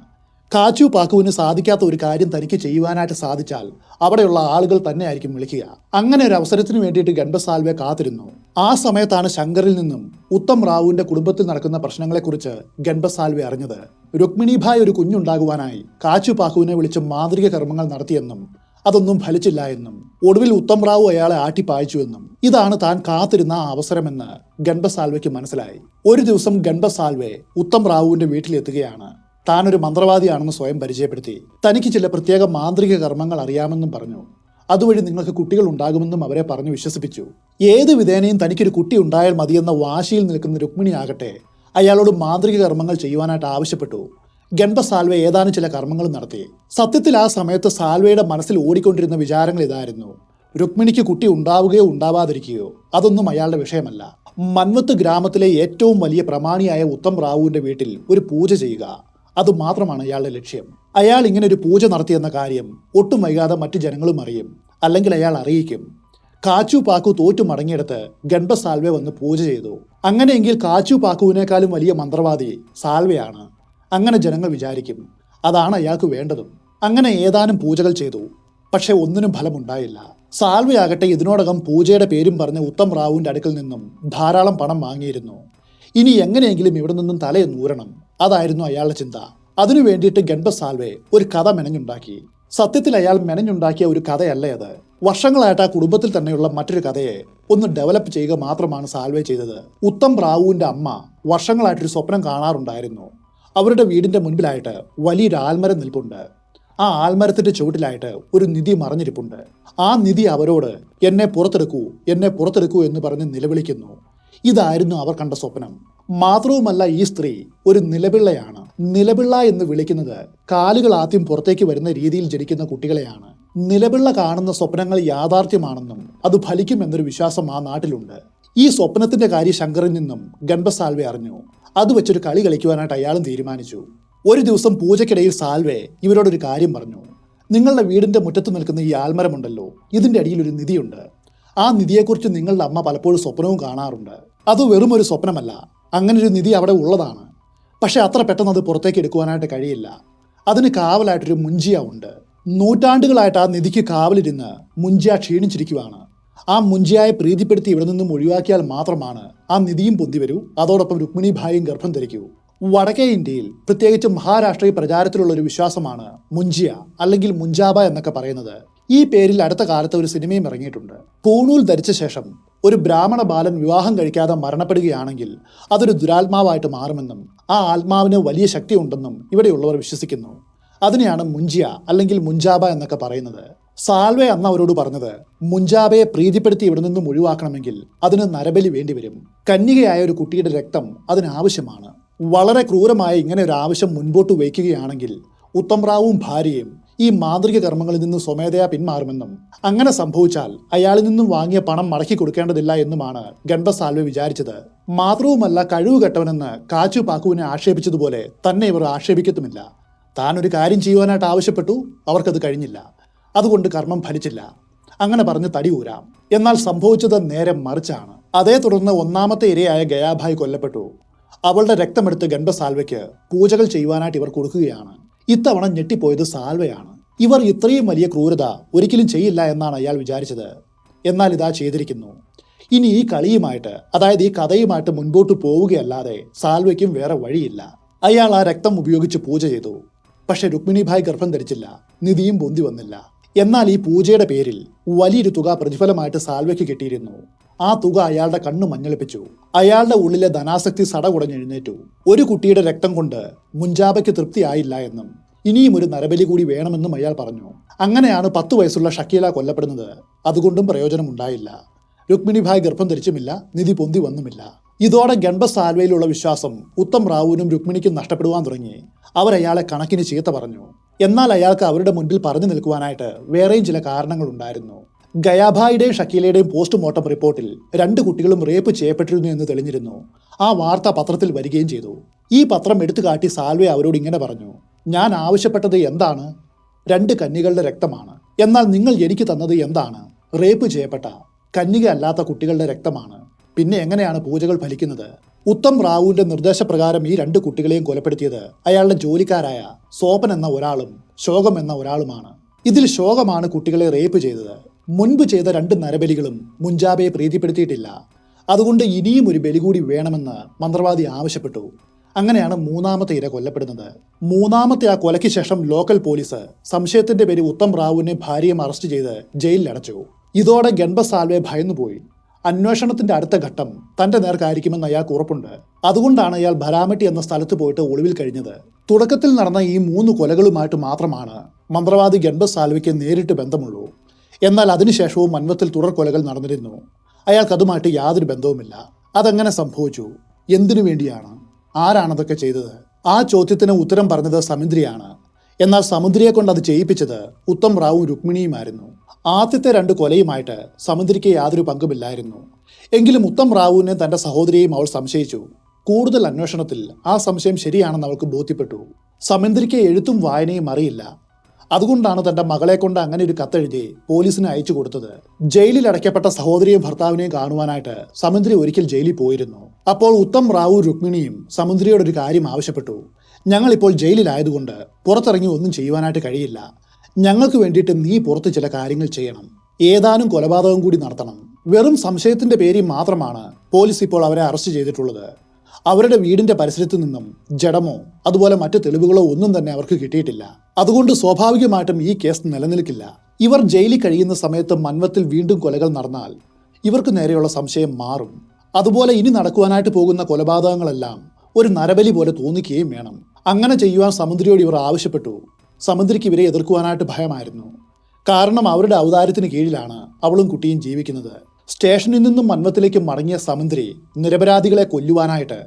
കാച്ചു പാക്കുവിന് സാധിക്കാത്ത ഒരു കാര്യം തനിക്ക് ചെയ്യുവാനായിട്ട് സാധിച്ചാൽ അവിടെയുള്ള ആളുകൾ തന്നെ ആയിരിക്കും വിളിക്കുക. അങ്ങനെ ഒരു അവസരത്തിന് വേണ്ടിയിട്ട് ഗൺപത് സാൽവെ കാത്തിരുന്നു. ആ സമയത്താണ് ശങ്കറിൽ നിന്നും ഉത്തം റാവുവിന്റെ കുടുംബത്തിൽ നടക്കുന്ന പ്രശ്നങ്ങളെക്കുറിച്ച് ഗൺപത് സാൽവെ അറിഞ്ഞത്. രുക്മിണി ഭായ് ഒരു കുഞ്ഞുണ്ടാകുവാനായി കാച്ചു പാക്കുവിനെ വിളിച്ച് മാന്ത്രിക കർമ്മങ്ങൾ നടത്തിയെന്നും അതൊന്നും ഫലിച്ചില്ല എന്നും ഒടുവിൽ ഉത്തം റാവു അയാളെ ആട്ടിപ്പായിച്ചുവെന്നും ഇതാണ് താൻ കാത്തിരുന്ന ആ അവസരമെന്ന് ഗൺപത് സാൽവയ്ക്ക് മനസ്സിലായി. ഒരു ദിവസം ഗൺപത് സാൽവെ ഉത്തം റാവുവിന്റെ വീട്ടിലെത്തുകയാണ്. താനൊരു മന്ത്രവാദിയാണെന്ന് സ്വയം പരിചയപ്പെടുത്തി. തനിക്ക് ചില പ്രത്യേക മാന്ത്രിക കർമ്മങ്ങൾ അറിയാമെന്നും പറഞ്ഞു. അതുവഴി നിങ്ങൾക്ക് കുട്ടികൾ ഉണ്ടാകുമെന്നും അവരെ പറഞ്ഞു വിശ്വസിപ്പിച്ചു. ഏത് വിധേനയും തനിക്കൊരു കുട്ടി ഉണ്ടായാൽ മതിയെന്ന വാശിയിൽ നിൽക്കുന്ന രുക്മിണി ആകട്ടെ അയാളോട് മാന്ത്രിക കർമ്മങ്ങൾ ചെയ്യുവാനായിട്ട് ആവശ്യപ്പെട്ടു. ഗൺപത് സാൽവെ ഏതാനും ചില കർമ്മങ്ങൾ നടത്തി. സത്യത്തിൽ ആ സമയത്ത് സാൽവയുടെ മനസ്സിൽ ഓടിക്കൊണ്ടിരുന്ന വിചാരങ്ങൾ ഇതായിരുന്നു: രുക്മിണിക്ക് കുട്ടി ഉണ്ടാവുകയോ ഉണ്ടാവാതിരിക്കുകയോ അതൊന്നും അയാളുടെ വിഷയമല്ല. മൻവത്ത് ഗ്രാമത്തിലെ ഏറ്റവും വലിയ പ്രമാണിയായ ഉത്തം റാവുവിന്റെ വീട്ടിൽ ഒരു പൂജ ചെയ്യുക, അതുമാത്രമാണ് അയാളുടെ ലക്ഷ്യം. അയാൾ ഇങ്ങനെ ഒരു പൂജ നടത്തിയെന്ന കാര്യം ഒട്ടും വൈകാതെ മറ്റു ജനങ്ങളും അറിയും, അല്ലെങ്കിൽ അയാൾ അറിയിക്കും. കാച്ചു പാക്കു തോറ്റു മടങ്ങിയെടുത്ത് ഗൺപത് സാൽവെ വന്ന് പൂജ ചെയ്തു. അങ്ങനെയെങ്കിൽ കാച്ചു പാക്കുവിനേക്കാളും വലിയ മന്ത്രവാദി സാൽവയാണ്. അങ്ങനെ ജനങ്ങൾ വിചാരിക്കും. അതാണ് അയാൾക്ക് വേണ്ടതും. അങ്ങനെ ഏതാനും പൂജകൾ ചെയ്തു. പക്ഷെ ഒന്നിനും ഫലമുണ്ടായില്ല. സാൽവയാകട്ടെ ഇതിനോടകം പൂജയുടെ പേരും പറഞ്ഞ് ഉത്തം റാവുവിന്റെ അടുക്കൽ നിന്നും ധാരാളം പണം വാങ്ങിയിരുന്നു. ഇനി എങ്ങനെയെങ്കിലും ഇവിടെ നിന്നും തലയെന്നൂരണം. അതായിരുന്നു അയാളുടെ ചിന്ത. അതിനു വേണ്ടിയിട്ട് ഗൺപത് സാൽവെ ഒരു കഥ മെനഞ്ഞുണ്ടാക്കി. സത്യത്തിൽ അയാൾ മെനഞ്ഞുണ്ടാക്കിയ ഒരു കഥയല്ല അത്. വർഷങ്ങളായിട്ട് ആ കുടുംബത്തിൽ തന്നെയുള്ള മറ്റൊരു കഥയെ ഒന്ന് ഡെവലപ്പ് ചെയ്യുക മാത്രമാണ് സാൽവെ ചെയ്തത്. ഉത്തം റാവുവിന്റെ അമ്മ വർഷങ്ങളായിട്ടൊരു സ്വപ്നം കാണാറുണ്ടായിരുന്നു. അവരുടെ വീടിന്റെ മുൻപിലായിട്ട് വലിയൊരു ആൽമരം നിൽപ്പുണ്ട്. ആ ആൽമരത്തിന്റെ ചുവട്ടിലായിട്ട് ഒരു നിധി മറഞ്ഞിരിപ്പുണ്ട്. ആ നിധി അവരോട് എന്നെ പുറത്തെടുക്കൂ, എന്നെ പുറത്തെടുക്കൂ എന്ന് പറഞ്ഞ് നിലവിളിക്കുന്നു. ഇതായിരുന്നു അവർ കണ്ട സ്വപ്നം. മാത്രവുമല്ല, ഈ സ്ത്രീ ഒരു നിലപിള്ളയാണ്. നിലപിള്ള എന്ന് വിളിക്കുന്നത് കാലുകൾ ആദ്യം പുറത്തേക്ക് വരുന്ന രീതിയിൽ ജനിക്കുന്ന കുട്ടികളെയാണ്. നിലപിള്ള കാണുന്ന സ്വപ്നങ്ങൾ യാഥാർത്ഥ്യമാണെന്നും അത് ഫലിക്കുമെന്നൊരു വിശ്വാസം ആ നാട്ടിലുണ്ട്. ഈ സ്വപ്നത്തിന്റെ കാര്യം ശങ്കറിൽ നിന്നും ഗൺപത് സാൽവെ അറിഞ്ഞു. അത് വെച്ചൊരു കളി കളിക്കുവാനായിട്ട് അയാളും തീരുമാനിച്ചു. ഒരു ദിവസം പൂജയ്ക്കിടയിൽ സാൽവെ ഇവരോടൊരു കാര്യം പറഞ്ഞു. നിങ്ങളുടെ വീടിന്റെ മുറ്റത്ത് നിൽക്കുന്ന ഈ ആൽമരമുണ്ടല്ലോ, ഇതിന്റെ അടിയിൽ ഒരു നിധിയുണ്ട്. ആ നിധിയെക്കുറിച്ച് നിങ്ങളുടെ അമ്മ പലപ്പോഴും സ്വപ്നവും കാണാറുണ്ട്. അത് വെറും ഒരു സ്വപ്നമല്ല, അങ്ങനെ ഒരു നിധി അവിടെ ഉള്ളതാണ്. പക്ഷെ അത്ര പെട്ടെന്ന് അത് പുറത്തേക്ക് എടുക്കുവാനായിട്ട് കഴിയില്ല. അതിന് കാവലായിട്ടൊരു മുഞ്ചിയ ഉണ്ട്. നൂറ്റാണ്ടുകളായിട്ട് ആ നിധിക്ക് കാവലിരുന്ന് മുഞ്ചിയ ക്ഷീണിച്ചിരിക്കുവാണ്. ആ മുഞ്ചിയായെ പ്രീതിപ്പെടുത്തി ഇവിടെ നിന്നും ഒഴിവാക്കിയാൽ മാത്രമാണ് ആ നിധിയും പൊന്തി വരൂ, അതോടൊപ്പം രുക്മിണി ഭായിയും ഗർഭം ധരിക്കൂ. വടക്കേ ഇന്ത്യയിൽ, പ്രത്യേകിച്ച് മഹാരാഷ്ട്രയിൽ പ്രചാരത്തിലുള്ള ഒരു വിശ്വാസമാണ് മുഞ്ചിയ അല്ലെങ്കിൽ മുഞ്ചാബ എന്നൊക്കെ പറയുന്നത്. ഈ പേരിൽ അടുത്ത കാലത്ത് ഒരു സിനിമയും ഇറങ്ങിയിട്ടുണ്ട്. പൂണൂൽ ധരിച്ച ശേഷം ഒരു ബ്രാഹ്മണ ബാലൻ വിവാഹം കഴിക്കാതെ മരണപ്പെടുകയാണെങ്കിൽ അതൊരു ദുരാത്മാവായിട്ട് മാറുമെന്നും ആ ആത്മാവിന് വലിയ ശക്തി ഉണ്ടെന്നും ഇവിടെയുള്ളവർ വിശ്വസിക്കുന്നു. അതിനെയാണ് മുഞ്ചിയ അല്ലെങ്കിൽ മുഞ്ചാബ എന്നൊക്കെ പറയുന്നത്. സാൽവെ അന്ന് അവരോട് പറഞ്ഞത്, മുഞ്ചാബയെ പ്രീതിപ്പെടുത്തി ഇവിടെ നിന്നും ഒഴിവാക്കണമെങ്കിൽ അതിന് നരബലി വേണ്ടിവരും. കന്യകയായ ഒരു കുട്ടിയുടെ രക്തം അതിനാവശ്യമാണ്. വളരെ ക്രൂരമായ ഇങ്ങനെ ഒരു ആവശ്യം മുൻപോട്ട് വയ്ക്കുകയാണെങ്കിൽ ഉത്തം റാവുവും ഭാര്യയും ഈ മാന്ത്രിക കർമ്മങ്ങളിൽ നിന്ന് സ്വമേധയാ പിന്മാറുമെന്നും അങ്ങനെ സംഭവിച്ചാൽ അയാളിൽ നിന്നും വാങ്ങിയ പണം മടക്കി കൊടുക്കേണ്ടതില്ല എന്നുമാണ് ഗൺപത് സാൽവെ വിചാരിച്ചത്. മാത്രവുമല്ല, കഴിവുകെട്ടവനെന്ന് കാച്ചു പാക്കുവിനെ ആക്ഷേപിച്ചതുപോലെ തന്നെ ഇവർ ആക്ഷേപിക്കത്തുമില്ല. താൻ ഒരു കാര്യം ചെയ്യുവാനായിട്ട് ആവശ്യപ്പെട്ടു, അവർക്കത് കഴിഞ്ഞില്ല, അതുകൊണ്ട് കർമ്മം ഫലിച്ചില്ല, അങ്ങനെ പറഞ്ഞ് തടി ഊരാം. എന്നാൽ സംഭവിച്ചത് നേരെ മറിച്ചാണ്. അതേ തുടർന്ന് ഒന്നാമത്തെ ഇരയായ ഗയാഭായ് കൊല്ലപ്പെട്ടു. അവളുടെ രക്തമെടുത്ത് ഗൺപത് സാൽവയ്ക്ക് പൂജകൾ ചെയ്യുവാനായിട്ട് ഇവർ കൊടുക്കുകയാണ്. ഇത്തവണ ഞെട്ടിപ്പോയത് സാൽവയാണ്. ഇവർ ഇത്രയും വലിയ ക്രൂരത ഒരിക്കലും ചെയ്യില്ല എന്നാണ് അയാൾ വിചാരിച്ചത്. എന്നാൽ ഇതാ ചെയ്തിരിക്കുന്നു. ഇനി ഈ കളിയുമായിട്ട്, അതായത് ഈ കഥയുമായിട്ട് മുൻപോട്ട് പോവുകയല്ലാതെ സാൽവയ്ക്കും വേറെ വഴിയില്ല. അയാൾ ആ രക്തം ഉപയോഗിച്ച് പൂജ ചെയ്തു. പക്ഷെ രുക്മിണി ഭായ് ഗർഭം ധരിച്ചില്ല, നിധിയും പൊന്തി വന്നില്ല. എന്നാൽ ഈ പൂജയുടെ പേരിൽ വലിയൊരു തുക പ്രതിഫലമായിട്ട് സാൽവയ്ക്ക് കിട്ടിയിരുന്നു. ആ തുക അയാളുടെ കണ്ണു മഞ്ഞളിപ്പിച്ചു. അയാളുടെ ഉള്ളിലെ ധനാസക്തി സടകുടഞ്ഞെഴുന്നേറ്റു. ഒരു കുട്ടിയുടെ രക്തം കൊണ്ട് മുഞ്ചാബയ്ക്ക് തൃപ്തിയായില്ല എന്നും ഇനിയും ഒരു നരബലി കൂടി വേണമെന്നും അയാൾ പറഞ്ഞു. അങ്ങനെയാണ് 10 വയസ്സുള്ള ഷക്കീല കൊല്ലപ്പെടുന്നത്. അതുകൊണ്ടും പ്രയോജനമുണ്ടായില്ല. രുക്മിണി ഭായ് ഗർഭം ധരിച്ചുമില്ല, നിധി പൊന്തി വന്നുമില്ല. ഇതോടെ ഗൺപത് സാൽവയിലുള്ള വിശ്വാസം ഉത്തം റാവുവിനും രുക്മിണിക്കും നഷ്ടപ്പെടുവാൻ തുടങ്ങി. അവരയാളെ കണക്കിന് ചീത്ത പറഞ്ഞു. എന്നാൽ അയാൾക്ക് അവരുടെ മുൻപിൽ പറഞ്ഞു നിൽക്കുവാനായിട്ട് വേറെയും ചില കാരണങ്ങളുണ്ടായിരുന്നു. ഗയാഭായുടെയും ഷക്കീലയുടെയും പോസ്റ്റ്മോർട്ടം റിപ്പോർട്ടിൽ 2 കുട്ടികളും റേപ്പ് ചെയ്യപ്പെട്ടിരുന്നു എന്ന് തെളിഞ്ഞിരുന്നു. ആ വാർത്ത പത്രത്തിൽ വരികയും ചെയ്തു. ഈ പത്രം എടുത്തു കാട്ടി സാൽവെ അവരോട് ഇങ്ങനെ പറഞ്ഞു, ഞാൻ ആവശ്യപ്പെട്ടത് എന്താണ്? 2 കന്യകളുടെ രക്തമാണ്. എന്നാൽ നിങ്ങൾ എനിക്ക് തന്നത് എന്താണ്? റേപ്പ് ചെയ്യപ്പെട്ട കന്യക അല്ലാത്ത കുട്ടികളുടെ രക്തമാണ്. പിന്നെ എങ്ങനെയാണ് പൂജകൾ ഫലിക്കുന്നത്? ഉത്തം റാവുവിന്റെ നിർദ്ദേശപ്രകാരം ഈ 2 കുട്ടികളെയും കൊലപ്പെടുത്തിയത് അയാളുടെ ജോലിക്കാരായ സോപൻ എന്ന ഒരാളും ശോകം എന്ന ഒരാളുമാണ്. ഇതിൽ ശോകമാണ് കുട്ടികളെ റേപ്പ് ചെയ്തത്. മുൻപ് ചെയ്ത 2 നരബലികളും മുഞ്ചാബയെ പ്രീതിപ്പെടുത്തിയിട്ടില്ല. അതുകൊണ്ട് ഇനിയും ഒരു ബലി കൂടി വേണമെന്ന് മന്ത്രവാദി ആവശ്യപ്പെട്ടു. അങ്ങനെയാണ് 3ാമത്തെ ഇര കൊല്ലപ്പെടുന്നത്. 3ാമത്തെ ആ കൊലയ്ക്ക് ശേഷം ലോക്കൽ പോലീസ് സംശയത്തിന്റെ പേരിൽ ഉത്തം റാവുവിനെ ഭാര്യയും അറസ്റ്റ് ചെയ്ത് ജയിലിലടച്ചു. ഇതോടെ ഗൺപത് സാൽവെ ഭയന്നുപോയി. അന്വേഷണത്തിന്റെ അടുത്ത ഘട്ടം തന്റെ നേർക്കായിരിക്കുമെന്ന് അയാൾക്ക് ഉറപ്പുണ്ട്. അതുകൊണ്ടാണ് അയാൾ ഭരാമട്ടി എന്ന സ്ഥലത്ത് പോയിട്ട് ഒളിവിൽ കഴിഞ്ഞത്. തുടക്കത്തിൽ നടന്ന ഈ 3 കൊലകളുമായിട്ട് മാത്രമാണ് മന്ത്രവാദി ഗൺപത് സാൽവയ്ക്ക് നേരിട്ട് ബന്ധമുള്ളൂ. എന്നാൽ അതിനുശേഷവും മൻവത്തിൽ തുടർ കൊലകൾ നടന്നിരുന്നു. അയാൾക്കതുമായിട്ട് യാതൊരു ബന്ധവുമില്ല. അതെങ്ങനെ സംഭവിച്ചു? എന്തിനു വേണ്ടിയാണ്? ആരാണതൊക്കെ ചെയ്തത്? ആ ചോദ്യത്തിന് ഉത്തരം പറഞ്ഞത് സമുദ്രിയാണ്. എന്നാൽ സമുദ്രിയെ കൊണ്ട് അത് ചെയ്യിപ്പിച്ചത് ഉത്തം റാവുവും രുക്മിണിയുമായിരുന്നു. ആദ്യത്തെ 2 കൊലയുമായിട്ട് സമുദ്രിക്ക് യാതൊരു പങ്കുമില്ലായിരുന്നു. എങ്കിലും ഉത്തം റാവുവിനെ തന്റെ സഹോദരിയെയും അവൾ സംശയിച്ചു. കൂടുതൽ അന്വേഷണത്തിൽ ആ സംശയം ശരിയാണെന്ന് അവൾക്ക് ബോധ്യപ്പെട്ടു. സമുദ്രിക്ക് എഴുത്തും വായനയും അറിയില്ല. അതുകൊണ്ടാണ് തന്റെ മകളെ കൊണ്ട് അങ്ങനെ ഒരു കത്തെഴുതി പോലീസിന് അയച്ചു കൊടുത്തത്. ജയിലിൽ അടയ്ക്കപ്പെട്ട സഹോദരിയും ഭർത്താവിനെയും കാണുവാനായിട്ട് സമുദ്രി ഒരിക്കൽ ജയിലിൽ പോയിരുന്നു. അപ്പോൾ ഉത്തം റാവു രുക്മിണിയും സമുദ്രിയോട് ഒരു കാര്യം ആവശ്യപ്പെട്ടു. ഞങ്ങളിപ്പോൾ ജയിലിലായതുകൊണ്ട് പുറത്തിറങ്ങി ഒന്നും ചെയ്യുവാനായിട്ട് കഴിയില്ല. ഞങ്ങൾക്ക് വേണ്ടിയിട്ട് നീ പുറത്ത് ചില കാര്യങ്ങൾ ചെയ്യണം. ഏതാനും കൊലപാതകം കൂടി നടത്തണം. വെറും സംശയത്തിന്റെ പേരിൽ മാത്രമാണ് പോലീസ് ഇപ്പോൾ അവരെ അറസ്റ്റ് ചെയ്തിട്ടുള്ളത്. അവരുടെ വീടിന്റെ പരിസരത്തു നിന്നും ജഡമോ അതുപോലെ മറ്റു തെളിവുകളോ ഒന്നും തന്നെ അവർക്ക് കിട്ടിയിട്ടില്ല. അതുകൊണ്ട് സ്വാഭാവികമായിട്ടും ഈ കേസ് നിലനിൽക്കില്ല. ഇവർ ജയിലിൽ കഴിയുന്ന സമയത്ത് മൻവത്തിൽ വീണ്ടും കൊലകൾ നടന്നാൽ ഇവർക്ക് നേരെയുള്ള സംശയം മാറും. അതുപോലെ ഇനി നടക്കുവാനായിട്ട് പോകുന്ന കൊലപാതകങ്ങളെല്ലാം ഒരു നരബലി പോലെ തോന്നിക്കുകയും വേണം. അങ്ങനെ ചെയ്യുവാൻ സമുദ്രയോട് ഇവർ ആവശ്യപ്പെട്ടു. സമുദ്രയ്ക്ക് ഇവരെ എതിർക്കുവാനായിട്ട് ഭയമായിരുന്നു. കാരണം അവരുടെ ഔദാര്യത്തിന് കീഴിലാണ് അവളും കുട്ടിയും ജീവിക്കുന്നത്. സ്റ്റേഷനിൽ നിന്നും മൻവത്തിലേക്ക് മടങ്ങിയ സമുദ്രി നിരപരാധികളെ കൊല്ലുവാനായിട്ട്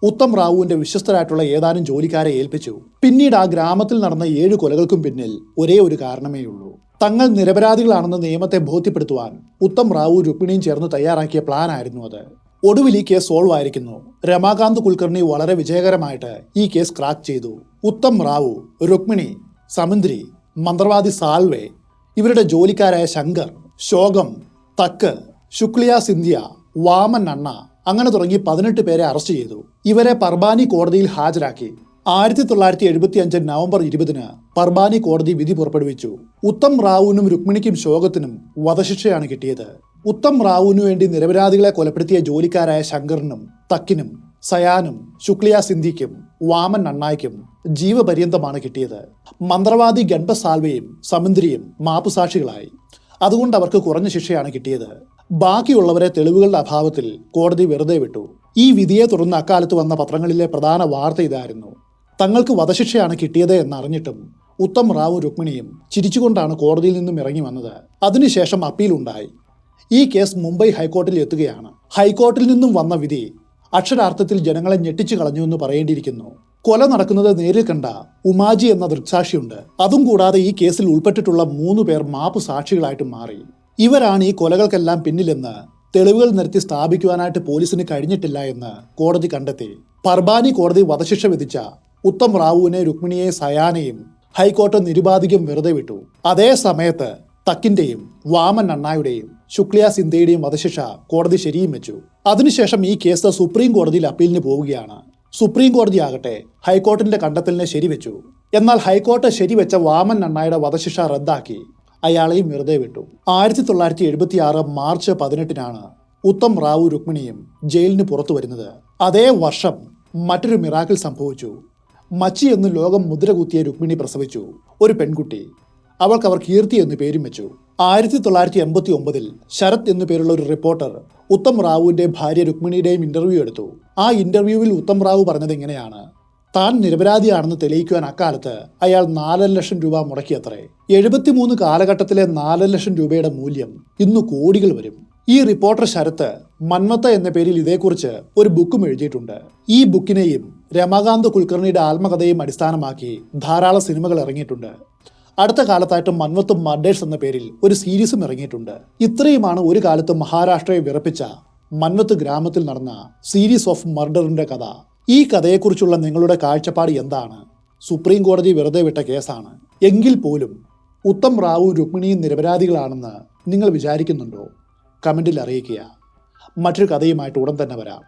ഉത്തം റാവുവിന്റെ വിശ്വസ്തരായിട്ടുള്ള ഏതാനും ജോലിക്കാരെ ഏൽപ്പിച്ചു. പിന്നീട് ആ ഗ്രാമത്തിൽ നടന്ന 7 കൊലകൾക്കും പിന്നിൽ ഒരേ ഒരു കാരണമേയുള്ളൂ. തങ്ങൾ നിരപരാധികളാണെന്ന് നിയമത്തെ ബോധ്യപ്പെടുത്തുവാൻ ഉത്തം റാവു രുക്മിണിയും ചേർന്ന് തയ്യാറാക്കിയ പ്ലാൻ ആയിരുന്നു അത്. ഒടുവിൽ ഈ കേസ് സോൾവ് ആയിരിക്കുന്നു. രമാകാന്ത് കുൽക്കർണി വളരെ വിജയകരമായിട്ട് ഈ കേസ് ക്രാക്ക് ചെയ്തു. ഉത്തം റാവു, രുക്മിണി, സമുദ്രി, മന്ത്രവാദി സാൽവെ, ഇവരുടെ ജോലിക്കാരായ ശങ്കർ, ശോകം, തക്ക്, ശുക്ലിയ സിന്ധ്യ, വാമൻ അണ്ണ അങ്ങനെ തുടങ്ങി 18 പേരെ അറസ്റ്റ് ചെയ്തു. ഇവരെ പർബാനി കോടതിയിൽ ഹാജരാക്കി. 1975 നവംബർ 20 പർബാനി കോടതി വിധി പുറപ്പെടുവിച്ചു. ഉത്തം റാവുവിനും രുക്മിണിക്കും ശോകത്തിനും വധശിക്ഷയാണ് കിട്ടിയത്. ഉത്തം റാവുവിനു വേണ്ടി നിരപരാധികളെ കൊലപ്പെടുത്തിയ ജോലിക്കാരായ ശങ്കറിനും തക്കിനും സയാനും ശുക്ലിയ സിന്ധിക്കും വാമൻ അണ്ണായ്ക്കും ജീവപര്യന്തമാണ് കിട്ടിയത്. മന്ത്രവാദി ഗൺപസാൽവയും സമുദ്രിയും മാപ്പുസാക്ഷികളായി. അതുകൊണ്ട് അവർക്ക് കുറഞ്ഞ ശിക്ഷയാണ് കിട്ടിയത്. ബാക്കിയുള്ളവരെ തെളിവുകളുടെ അഭാവത്തിൽ കോടതി വെറുതെ വിട്ടു. ഈ വിധിയെ തുടർന്ന് അക്കാലത്ത് വന്ന പത്രങ്ങളിലെ പ്രധാന വാർത്ത ഇതായിരുന്നു: തങ്ങൾക്ക് വധശിക്ഷയാണ് കിട്ടിയത് എന്നറിഞ്ഞിട്ടും ഉത്തം റാവു രുക്മിണിയും ചിരിച്ചുകൊണ്ടാണ് കോടതിയിൽ നിന്നും ഇറങ്ങി വന്നത്. അതിനുശേഷം അപ്പീൽ ഉണ്ടായി. ഈ കേസ് മുംബൈ ഹൈക്കോടതിയിൽ എത്തുകയാണ്. ഹൈക്കോടതിയിൽ നിന്നും വന്ന വിധി അക്ഷരാർത്ഥത്തിൽ ജനങ്ങളെ ഞെട്ടിച്ചു കളഞ്ഞു എന്ന് പറയേണ്ടിയിരിക്കുന്നു. കൊല നടക്കുന്നത് നേരിൽ കണ്ട ഉമാജി എന്ന ദൃക്സാക്ഷിയുണ്ട്. അതും കൂടാതെ ഈ കേസിൽ ഉൾപ്പെട്ടിട്ടുള്ള 3 പേർ മാപ്പ് സാക്ഷികളായിട്ട് മാറി. ഇവരാണ് ഈ കൊലകൾക്കെല്ലാം പിന്നിലെന്ന് തെളിവുകൾ നിരത്തി സ്ഥാപിക്കുവാനായിട്ട് പോലീസിന് കഴിഞ്ഞിട്ടില്ല എന്ന് കോടതി കണ്ടെത്തി. പർബാനി കോടതി വധശിക്ഷ വിധിച്ച ഉത്തം റാവുവിനെ, രുക്മിണിയെ, സയാനെയും ഹൈക്കോടതി നിരുപാധികം വെറുതെ വിട്ടു. അതേ സമയത്ത് തക്കിന്റെയും വാമൻ അണ്ണായുടെയും ശുക്ലിയ സിന്ധ്യയുടെയും വധശിക്ഷ കോടതി ശരിയും വെച്ചു. അതിനുശേഷം ഈ കേസ് സുപ്രീം കോടതിയിൽ അപ്പീലിന് പോവുകയാണ്. സുപ്രീം കോടതി ആകട്ടെ ഹൈക്കോടതിന്റെ കണ്ടെത്തലിനെ ശരിവെച്ചു. എന്നാൽ ഹൈക്കോടതി ശരിവെച്ച വാമൻ അണ്ണായുടെ വധശിക്ഷ റദ്ദാക്കി അയാളെയും വെറുതെ വിട്ടു. 1976 മാർച്ച് 18 ഉത്തം റാവു രുക്മിണിയും ജയിലിന് പുറത്തു വരുന്നത്. അതേ വർഷം മറ്റൊരു മിറാക്കിൾ സംഭവിച്ചു. മച്ചി എന്ന് ലോകം മുദ്രകുത്തിയ രുക്മിണി പ്രസവിച്ചു ഒരു പെൺകുട്ടി. അവൾക്ക് അവർ കീർത്തി എന്ന് പേരും വെച്ചു. 1989 ശരത് എന്നു പേരുള്ള ഒരു റിപ്പോർട്ടർ ഉത്തം റാവുവിന്റെ ഭാര്യ രുക്മിണിയുടെയും ഇന്റർവ്യൂ എടുത്തു. ആ ഇന്റർവ്യൂവിൽ ഉത്തം റാവു പറഞ്ഞത് ഇങ്ങനെയാണ്: താൻ നിരപരാധിയാണെന്ന് തെളിയിക്കുവാൻ അക്കാലത്ത് അയാൾ 4 ലക്ഷം രൂപ മുടക്കിയത്രേ. 73 കാലഘട്ടത്തിലെ 4 ലക്ഷം രൂപയുടെ മൂല്യം ഇന്ന് കോടികൾ വരും. ഈ റിപ്പോർട്ടർ ശരത്ത് മന്മത്ത എന്ന പേരിൽ ഇതേക്കുറിച്ച് ഒരു ബുക്കും എഴുതിയിട്ടുണ്ട്. ഈ ബുക്കിനെയും രമാകാന്ത് കുൽക്കർണിയുടെ ആത്മകഥയും അടിസ്ഥാനമാക്കി ധാരാളം സിനിമകൾ ഇറങ്ങിയിട്ടുണ്ട്. അടുത്ത കാലത്തായിട്ട് മന്വത്ത് മർഡേഴ്സ് എന്ന പേരിൽ ഒരു സീരീസും ഇറങ്ങിയിട്ടുണ്ട്. ഇത്രയുമാണ് ഒരു കാലത്ത് മഹാരാഷ്ട്രയെ വിറപ്പിച്ച മന്വത്ത് ഗ്രാമത്തിൽ നടന്ന സീരീസ് ഓഫ് മർഡറിന്റെ കഥ. ഈ കഥയെക്കുറിച്ചുള്ള നിങ്ങളുടെ കാഴ്ചപ്പാട് എന്താണ്? സുപ്രീം കോടതി വെറുതെ വിട്ട കേസാണ് എങ്കിൽ പോലും ഉത്തം റാവുവും രുക്മിണിയും നിരപരാധികളാണെന്ന് നിങ്ങൾ വിചാരിക്കുന്നുണ്ടോ? കമന്റിൽ അറിയിക്കുക. മറ്റൊരു കഥയുമായിട്ട് ഉടൻ തന്നെ വരാം.